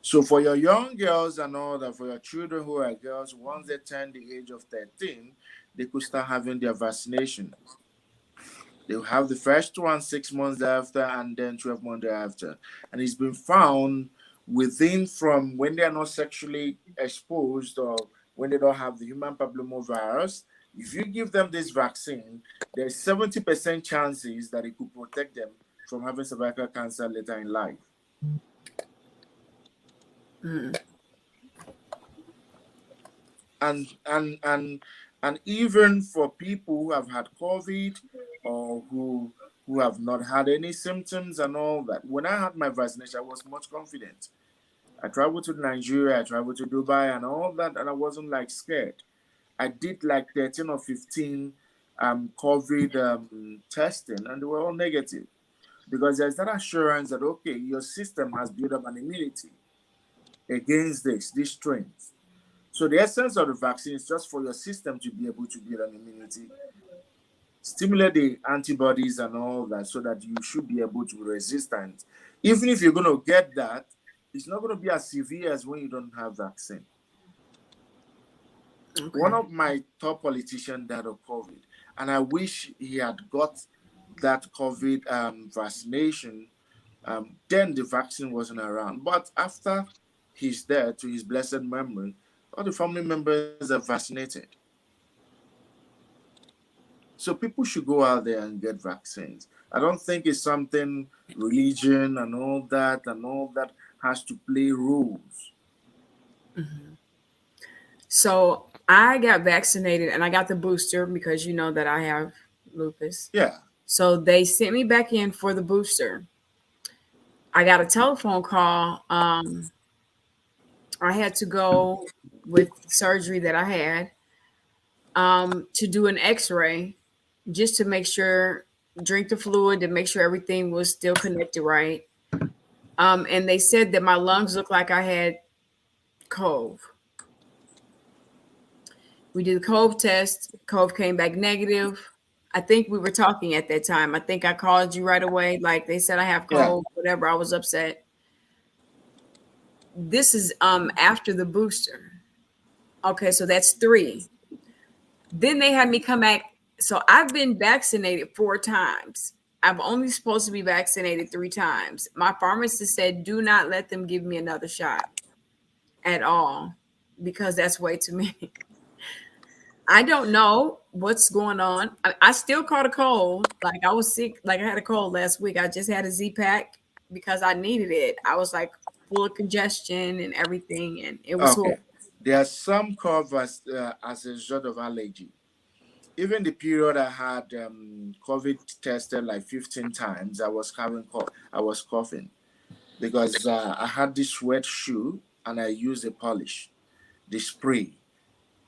S2: So for your young girls and all that, for your children who are girls, once they turn the age of 13, they could start having their vaccination. They'll have the first one 6 months after, and then 12 months thereafter. And it's been found within from when they are not sexually exposed or when they don't have the human papillomavirus. If you give them this vaccine, there's 70% chances that it could protect them from having cervical cancer later in life.
S1: Mm.
S2: And even for people who have had COVID or who have not had any symptoms and all that, when I had my vaccination, I was much confident. I traveled to Nigeria, I traveled to Dubai and all that, and I wasn't like scared. I did like 13 or 15 COVID testing, and they were all negative because there's that assurance that, okay, your system has built up an immunity against this strains. So the essence of the vaccine is just for your system to be able to build an immunity, stimulate the antibodies and all that, so that you should be able to be resistant. Even if you're going to get that, it's not going to be as severe as when you don't have vaccine. Okay. One of my top politicians died of COVID, and I wish he had got that COVID vaccination. Then the vaccine wasn't around. But after he's dead, to his blessed memory, all the family members are vaccinated. So people should go out there and get vaccines. I don't think it's something religion and all that has to play roles.
S1: Mm-hmm. So I got vaccinated and I got the booster because you know that I have lupus.
S2: Yeah.
S1: So they sent me back in for the booster. I got a telephone call. I had to go with surgery that I had to do an x-ray just to make sure, drink the fluid to make sure everything was still connected right. And they said that my lungs looked like I had COVID. We did the COVID test. COVID came back negative. I think we were talking at that time. I think I called you right away. Like they said I have COVID, whatever. I was upset. This is after the booster. Okay, so that's 3. Then they had me come back. So I've been vaccinated 4 times. I'm only supposed to be vaccinated 3 times. My pharmacist said, do not let them give me another shot at all because that's way too many. I don't know what's going on. I still caught a cold. Like I was sick. Like I had a cold last week. I just had a Z-Pack because I needed it. I was like full of congestion and everything, and it was
S2: Okay.
S1: horrible.
S2: There are some cough as a result of allergy. Even the period I had COVID tested like 15 times, I was coughing because I had this wet shoe and I used a polish, the spray,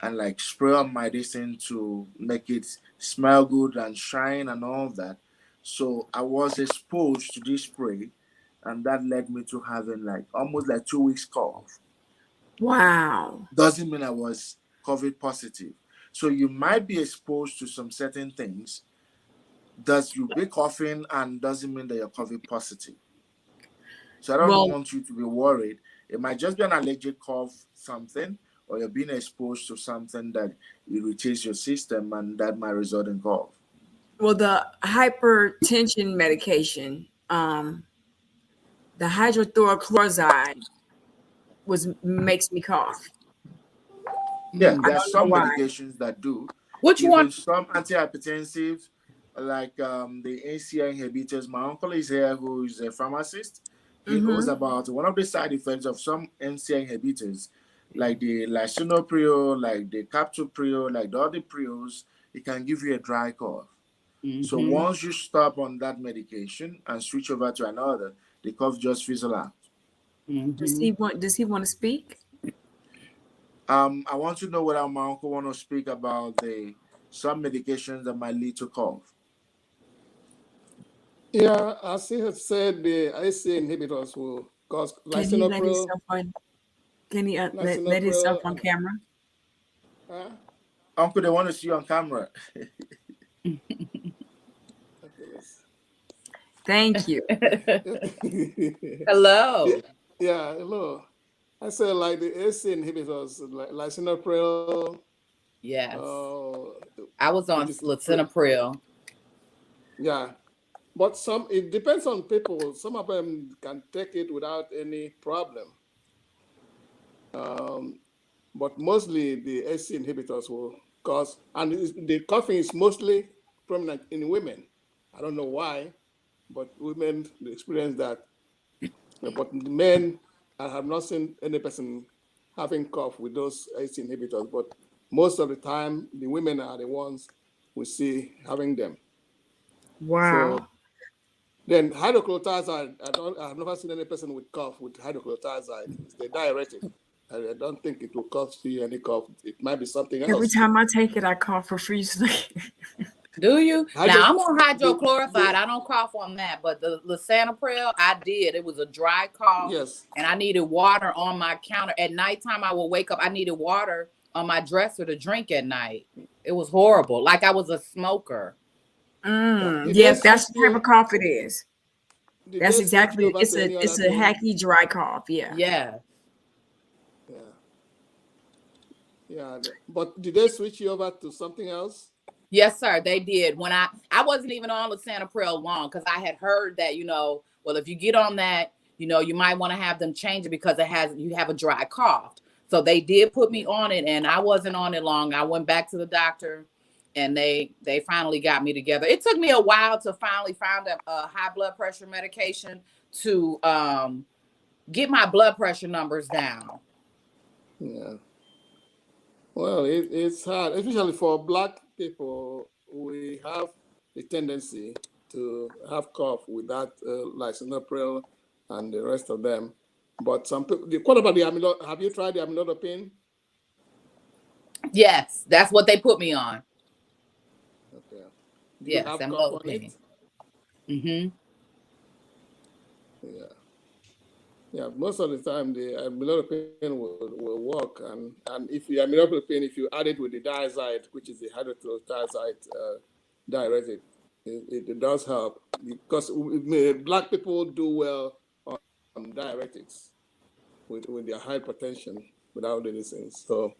S2: and like spray on my distance to make it smell good and shine and all that. So I was exposed to this spray, and that led me to having like almost like 2 weeks cough.
S1: Wow.
S2: Doesn't mean I was COVID positive. So you might be exposed to some certain things. Does you be coughing and doesn't mean that you're COVID positive. So I don't
S1: Well,
S2: want you to be worried. It might just be an allergic cough, something, or you're being exposed to something that irritates your system and that might result in cough.
S1: well, the hypertension medication, the hydrochloride makes me cough.
S2: Yeah,
S3: Mm.
S2: there
S1: I
S2: are
S1: don't know
S2: some
S1: why.
S2: medications that do.
S3: Which
S2: Even
S3: one?
S2: some antihypertensives, like the ACI inhibitors. My uncle is here who is a pharmacist. He knows
S1: Mm-hmm.
S2: about one of the side effects of some NCI inhibitors, like the lisinopril, like the captopril, like the other prils. It can give you a dry cough. So
S3: Mm-hmm.
S2: once you stop on that medication and switch over to another, the cough just fizzle out.
S3: Mm-hmm.
S1: Does he want to speak?
S2: I want to know whether my uncle want to speak about the some medications that might lead to cough.
S5: Yeah, as he has said, the ACE inhibitors will cause
S1: Can he let
S5: lisinopril,
S1: himself on? Can he let himself
S5: lisinopril,
S1: on camera?
S5: huh?
S2: Uncle, they want to see you on camera.
S5: Okay,
S1: Thank you.
S3: Hello.
S5: yeah, yeah, hello. I said like the ACE inhibitors, like lisinopril,
S3: Yes.
S5: uh,
S3: I was on
S5: which is
S3: lisinopril.
S5: yeah. But some it depends on people. Some of them can take it without any problem. Um, but mostly the ACE inhibitors will cause, and the coughing is mostly prominent in women. I don't know why, but women experience that. But men, I have not seen any person having cough with those ACE inhibitors. But most of the time, the women are the ones we see having them. So
S1: Wow.
S5: then hydrochlorothiazide, I've never seen any person with cough with hydrochlorothiazide. It's the diuretic. I don't think it will cause you any cough. It might be something
S1: Every
S5: else.
S1: time I take it, I cough profusely.
S3: Do you? Now I'm on
S5: The,
S3: hydrochlorothiazide. I don't cough on that, but the lisinopril, I did. It was a dry cough,
S5: yes.
S3: and I needed water on my counter at nighttime. I would wake up. I needed water on my dresser to drink at night. It was horrible, like I was a smoker.
S5: Did they
S1: Yes, that's
S5: switch
S1: the type
S5: you?
S1: of cough it is.
S5: Did
S1: That's
S5: they switch you
S1: exactly.
S5: over
S1: It's
S5: to
S1: a
S5: any other
S1: it's a
S5: thing?
S1: hacky dry cough. Yeah.
S3: Yeah.
S5: Yeah. Yeah. But did they switch you over to something else?
S3: Yes, sir. They did. When I wasn't even on lisinopril long because I had heard that well, if you get on that, you might want to have them change it because you have a dry cough. So they did put me on it, and I wasn't on it long. I went back to the doctor, and they finally got me together. It took me a while to finally find a high blood pressure medication to get my blood pressure numbers down.
S5: Yeah. Well, it's hard, especially for Black people. We have a tendency to have cough with that lisinopril and the rest of them. But some people, what about the amyloid? Have you tried the amlodipine?
S3: Yes, that's what they put me on.
S5: Okay. Do you
S3: Yes,
S5: have cough on
S3: amlodipine.
S5: it?
S3: Mm-hmm.
S5: Yeah. Yeah, most of the time the amlodipine will work, and if you amlodipine, if you add it with the diazide, which is the hydrochlorothiazide diuretic, it does help because Black people do well on diuretics with their hypertension without anything. So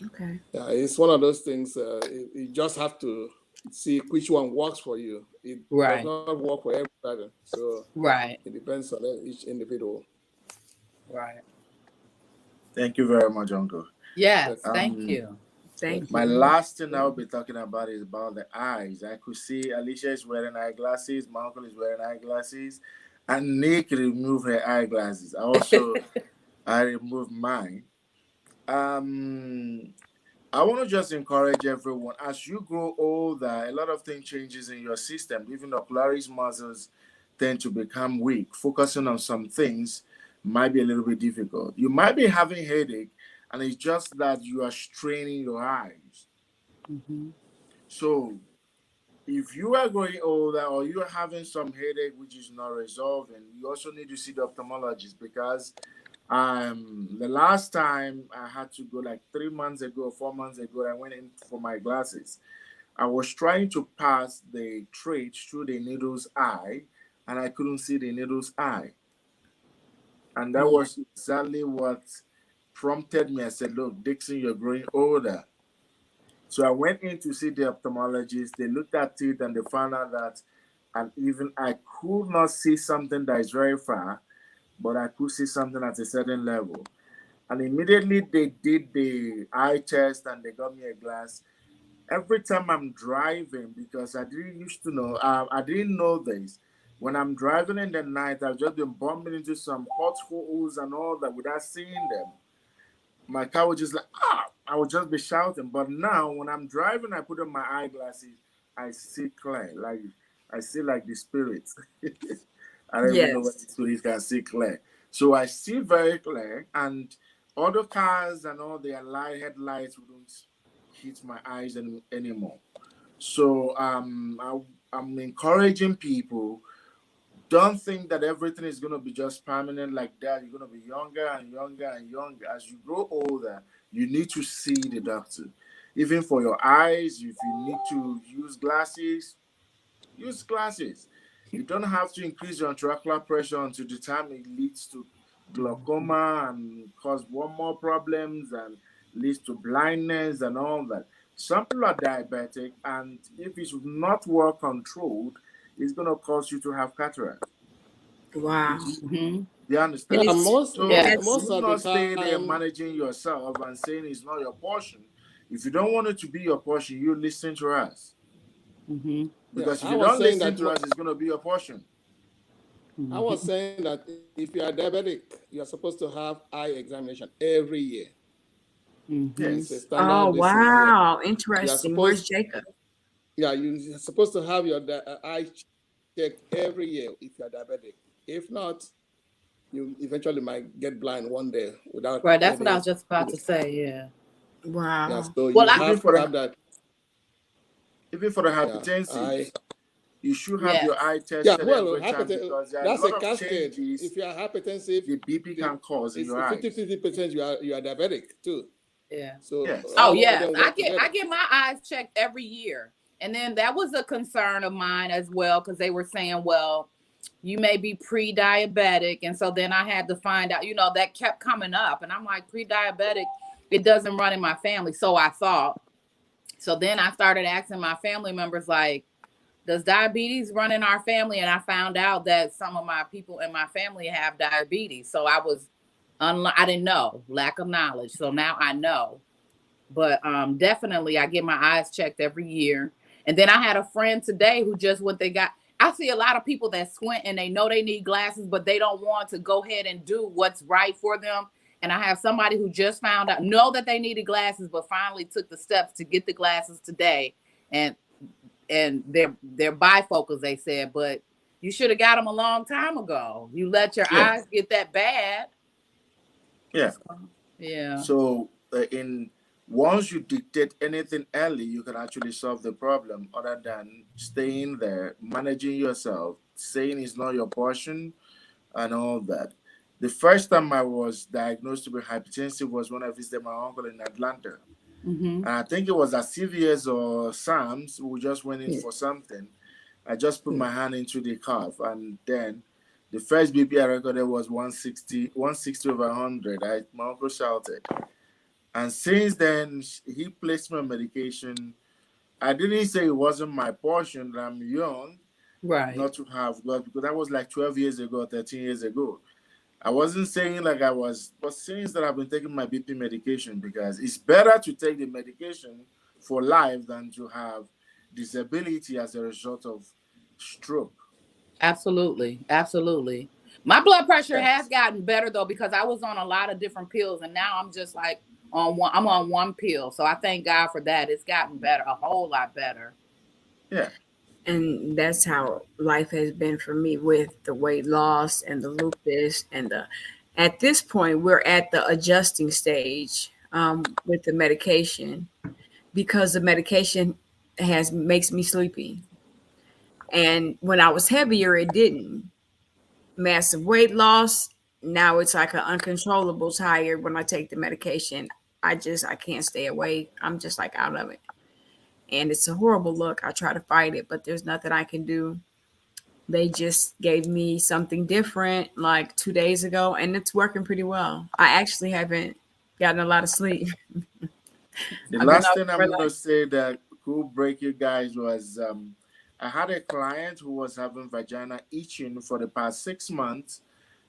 S1: Okay.
S5: yeah, it's one of those things. You just have to see which one works for you. It
S3: Right.
S5: does not work for everybody. So
S3: Right.
S5: it depends on each individual.
S3: Right.
S2: Thank you very much, Uncle.
S3: Yes. Thank you.
S1: Thank
S2: My
S1: you.
S2: last thing I'll be talking about is about the eyes. I could see Alicia is wearing eyeglasses, my uncle is wearing eyeglasses, and Nick removed her eyeglasses. I removed mine. I want to just encourage everyone as you grow older, a lot of things changes in your system. Even the ocularis muscles tend to become weak. Focusing on some things might be a little bit difficult. You might be having headache, and it's just that you are straining your eyes.
S3: Mm-hmm.
S2: So if you are growing older or you are having some headache which is not resolving, you also need to see the ophthalmologist because the last time I had to go like 3 months ago or 4 months ago, I went in for my glasses. I was trying to pass the thread through the needle's eye and I couldn't see the needle's eye. And that was exactly what prompted me. I said, look, Dixon, you're growing older. So I went in to see the ophthalmologist. They looked at it and they found out that, and even I could not see something that is very far, but I could see something at a certain level. And immediately they did the eye test and they got me a glass. Every time I'm driving, because I didn't used to know, I didn't know this. When I'm driving in the night, I've just been bumping into some potholes and all that without seeing them. My car would just like, I would just be shouting. But now when I'm driving, I put on my eyeglasses, I see clear. Like I see like the spirits. I don't even know what the spirits can see clear. So I see very clear, and other cars and all their headlights wouldn't hit my eyes anymore. So I'm encouraging people. Don't think that everything is going to be just permanent like that. You're going to be younger and younger and younger. As you grow older, you need to see the doctor. Even for your eyes, if you need to use glasses, use glasses. You don't have to increase your intraocular pressure until the time it leads to glaucoma and cause one more problems and leads to blindness and all that. Some people are diabetic, and if it's not well controlled, it's going to cause you to have cataract.
S1: Wow.
S3: Mm-hmm.
S2: You understand?
S5: Yeah, most
S2: So
S5: most
S2: you
S5: of the
S2: not stay there
S5: time,
S2: managing yourself and saying it's not your portion. If you don't want it to be your portion, you listen to us.
S3: Mm-hmm.
S2: Because if
S5: I
S2: you
S5: was
S2: don't
S5: saying
S2: listen
S5: that
S2: to us, it's going to be your portion.
S5: I was saying that if you are diabetic, you are supposed to have eye examination every year.
S3: Mm-hmm.
S5: It's a
S2: Yes.
S5: standard.
S1: Oh, wow.
S5: You are
S1: Interesting. Where's
S5: supposed,
S1: Jacob?
S5: yeah, you're supposed to have your eye checked every year if you are diabetic. If not, you eventually might get blind one day without
S3: Right. That's what I
S5: any.
S3: was just about to say. Yeah.
S1: Wow.
S5: Yeah, so
S3: Well,
S5: you have to have that.
S2: Even for the
S5: Yeah,
S2: hypertensive, you should have
S3: yes.
S2: your eye
S5: yeah.
S2: tested
S5: Well,
S2: every time because there are a
S5: that's a
S2: lot of
S5: cascade.
S2: changes
S5: If you are hypertensive,
S2: the BP can cause in
S5: it's
S2: your eyes.
S5: 50% you are diabetic too.
S3: Yeah.
S5: So
S2: Yes.
S3: Oh
S5: all of
S3: yes,
S5: them
S3: I
S5: work together.
S3: get my eyes checked every year, and then that was a concern of mine as well because they were saying, well, you may be pre-diabetic, and so then I had to find out. That kept coming up, and I'm like, pre-diabetic, it doesn't run in my family, so I thought. So then I started asking my family members, like, does diabetes run in our family? And I found out that some of my people in my family have diabetes. So I didn't know, lack of knowledge. So now I know. But definitely I get my eyes checked every year. And then I had a friend today who just I see a lot of people that squint and they know they need glasses, but they don't want to go ahead and do what's right for them. And I have somebody who just found out, know that they needed glasses, but finally took the steps to get the glasses today. And they're bifocals, they said, but you should have got them a long time ago. You let your eyes get that bad.
S2: Yeah.
S3: Yeah.
S2: So once you dictate anything early, you can actually solve the problem other than staying there, managing yourself, saying it's not your portion and all that. The first time I was diagnosed with hypertensive was when I visited my uncle in Atlanta.
S3: Mm-hmm.
S2: And I think it was at CVS or Sam's. We just went in for something. I just put my hand into the cuff, and then the first BP I recorded was 160 over 100. My uncle shouted. And since then, he placed me on medication I didn't say it wasn't my portion that I'm young
S3: Right.
S2: not to have blood, because that was like 12 years ago, 13 years ago. I wasn't saying like I was, but since that I've been taking my BP medication, because it's better to take the medication for life than to have disability as a result of stroke.
S3: Absolutely. Absolutely. My blood pressure has
S2: Yes.
S3: gotten better though, because I was on a lot of different pills and now I'm just like I'm on one pill. So I thank God for that. It's gotten better, a whole lot better.
S2: Yeah.
S1: And that's how life has been for me with the weight loss and the lupus and the. At this point, we're at the adjusting stage with the medication because the medication has makes me sleepy. And when I was heavier, it didn't. Massive weight loss. Now it's like an uncontrollable tired when I take the medication. I can't stay awake. I'm just like out of it. And it's a horrible look. I try to fight it, but there's nothing I can do. They just gave me something different like 2 days ago, and it's working pretty well. I actually haven't gotten a lot of sleep.
S2: The
S1: I've been
S2: last
S1: up
S2: thing
S1: for
S2: I'm gonna
S1: like,
S2: say that could break you guys was I had a client who was having vagina itching for the past 6 months,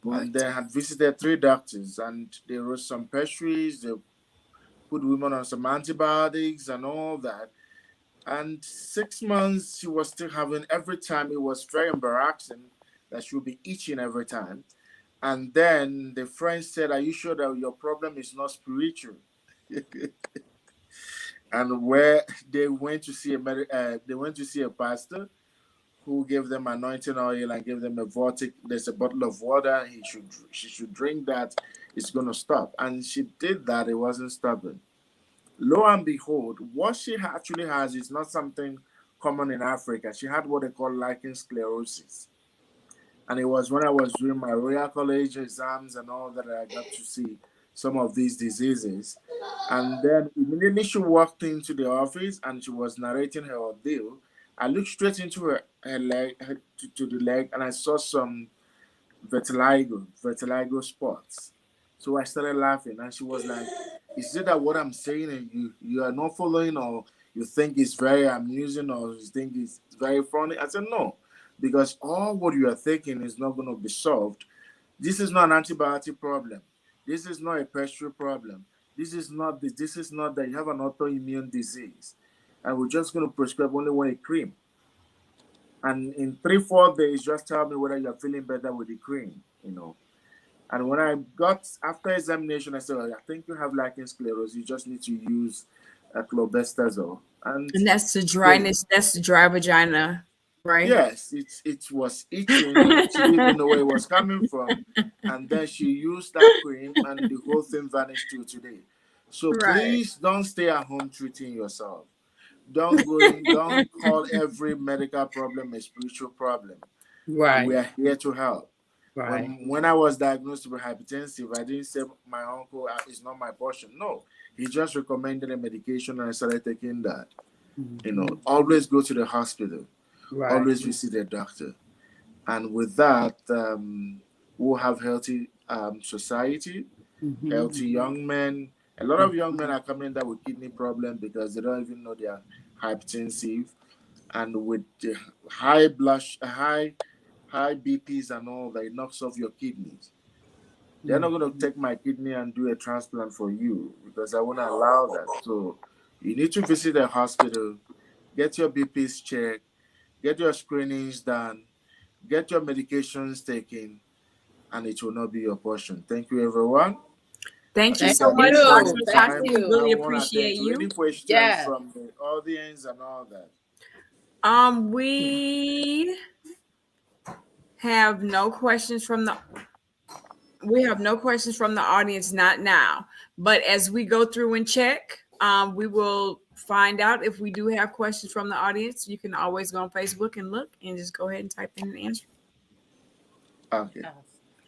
S2: and
S1: what?
S2: they had visited 3 doctors, and they wrote some pastries. They put women on some antibiotics and all that. And 6 months, she was still having every time. It was very embarrassing that she would be itching every time. And then the friend said, "Are you sure that your problem is not spiritual?" And where they went to see they went to see a pastor who gave them anointing oil and gave them a vortic. There's a bottle of water. She should drink that. It's gonna stop. And she did that. It wasn't stopping. Lo and behold, what she actually has is not something common in Africa. She had what they call lichen sclerosis. And it was when I was doing my Royal College exams and all that I got to see some of these diseases. And then immediately she walked into the office and she was narrating her ordeal. I looked straight into her leg, to the leg, and I saw some vertigo spots. So I started laughing, and she was like, "Is it that what I'm saying and you are not following, or you think it's very amusing, or you think it's very funny?" I said, "No, because all what you are thinking is not going to be solved. This is not an antibiotic problem. This is not a pestry problem. This is not that you have an autoimmune disease, and we're just going to prescribe only one cream. And in 3 4 days, just tell me whether you're feeling better with the cream. And when I got after examination, I said, "Oh, I think you have lichen sclerosis. You just need to use a clobestazole." And
S1: And that's the
S2: the,
S1: dryness. That's the dry vagina, right?
S2: yes, it was itching. She didn't even know where it was coming from. And then she used that cream, and the whole thing vanished till today. So
S1: Right.
S2: please don't stay at home treating yourself. Don't go in, don't call every medical problem a spiritual problem. We
S3: Right.
S2: are here to help.
S3: Right.
S2: When I was diagnosed with hypertensive, I didn't say my uncle is not my portion. No, he just recommended a medication and I started taking that. Always go to the hospital,
S3: Right.
S2: always visit the doctor. And with that, we'll have healthy society, healthy young men. A lot of young men are coming down with kidney problems because they don't even know they are hypertensive, and with the high BPs and all that, it knocks off your kidneys. They're not going to take my kidney and do a transplant for you because I won't allow that. So you need to visit a hospital, get your BPs checked, get your screenings done, get your medications taken, and it will not be your portion. Thank you, everyone.
S1: Thank
S2: At
S1: you
S3: Thank
S2: this
S1: so much,
S3: you.
S1: Dr.
S2: moment in
S3: Thank
S1: Taka.
S2: time,
S1: We
S3: you.
S2: I
S1: really
S2: want to attend
S1: appreciate
S2: to any
S1: you.
S2: questions
S3: Yes.
S2: from the audience and all that.
S1: We have no questions from the audience, not now. But as we go through and check, we will find out if we do have questions from the audience. You can always go on Facebook and look and just go ahead and type in an answer.
S2: Okay.
S3: Yes.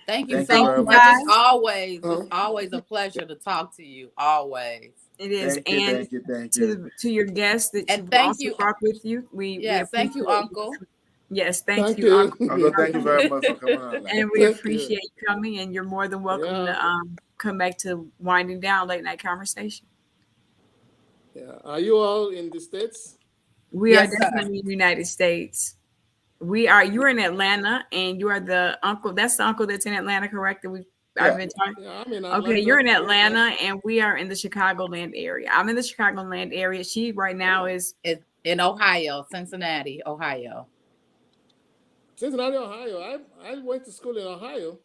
S3: Thank you
S2: Thank
S3: so
S2: you
S1: Thank
S2: very
S1: you,
S3: much.
S2: much.
S1: guys.
S3: It's always a pleasure to talk to you. Always.
S1: It is.
S2: Thank you,
S1: And
S2: thank you, thank you.
S1: to your guests that
S3: And
S1: you
S3: thank
S1: also
S3: you.
S1: brought with you, we
S3: Yes, thank you,
S1: appreciate
S3: Uncle.
S1: you. Yes, thank
S5: Thank
S1: you,
S5: you.
S1: Uncle.
S2: Uncle, thank you very much for coming on.
S1: And we
S5: Thank you.
S1: appreciate you coming, and you're more than welcome
S5: Yeah.
S1: to come back to Winding Down Late Night Conversation.
S5: Yeah. Are you all in the States?
S1: We
S3: Yes,
S1: are
S3: sir.
S1: definitely in the United States. You're in Atlanta, and you are the uncle. That's the uncle that's in Atlanta, correct? I've been talking.
S5: Yeah, I'm in
S1: Okay,
S5: Atlanta.
S1: you're in Atlanta, and we are in the Chicagoland area. I'm in the Chicagoland area. She right now is
S3: In Ohio, Cincinnati, Ohio.
S5: Cincinnati, Ohio. I went to school in Ohio.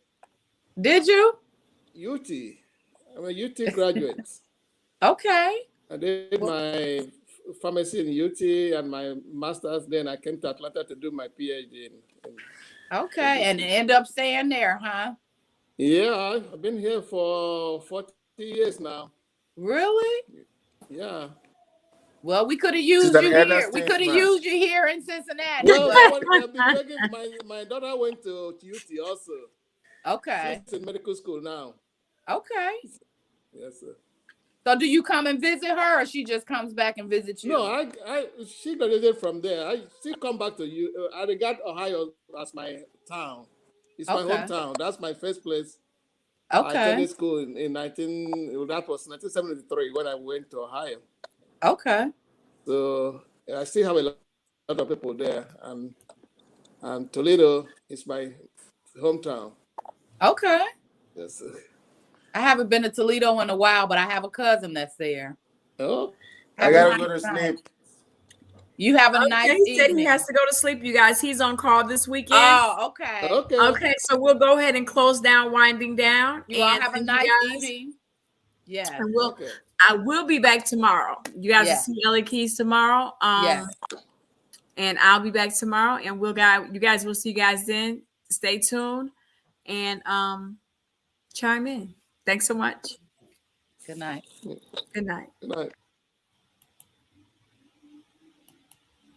S3: Did you?
S5: UT. I'm a UT graduate.
S3: Okay.
S5: I did my pharmacy in UT and my master's. Then I came to Atlanta to do my PhD.
S3: Okay, and end up staying there, huh?
S5: Yeah, I've been here for 40 years now.
S3: Really?
S5: Yeah.
S3: Well, we could have
S2: She's
S3: used
S2: an
S3: you
S2: elder
S3: here. We could have
S2: statesman.
S3: used you here in Cincinnati.
S5: Well,
S3: but-
S5: I've been begging. My daughter went to UT also.
S3: Okay.
S5: She's in medical school now.
S3: Okay.
S5: Yes, sir.
S3: So do you come and visit her, or she just comes back and visits you?
S5: No, she graduated from there. She come back to you. I regard Ohio as my town. It's my hometown. That's my first place. I attended school in that was 1973 when I went to Ohio.
S3: Okay.
S5: So I still have a lot of people there, and Toledo is my hometown.
S3: Okay.
S5: Yes.
S3: I haven't been to Toledo in a while, but I have a cousin that's there.
S5: Oh,
S2: I gotta go to sleep.
S3: You have a nice
S1: he said
S3: evening.
S1: he has to go to sleep, you guys. He's on call this weekend.
S3: Oh, okay.
S5: Okay.
S1: So we'll go ahead and close down Winding Down.
S3: You all
S1: and
S3: have a
S1: thank
S3: nice
S1: you guys.
S3: evening. Yeah.
S1: And I will be back tomorrow. You guys will
S3: Yeah.
S1: see Ellie Keys tomorrow.
S3: Yes.
S1: And I'll be back tomorrow, and you guys will see you guys then. Stay tuned and chime in. Thanks so much.
S3: Good night.
S1: Good night.
S5: Good night.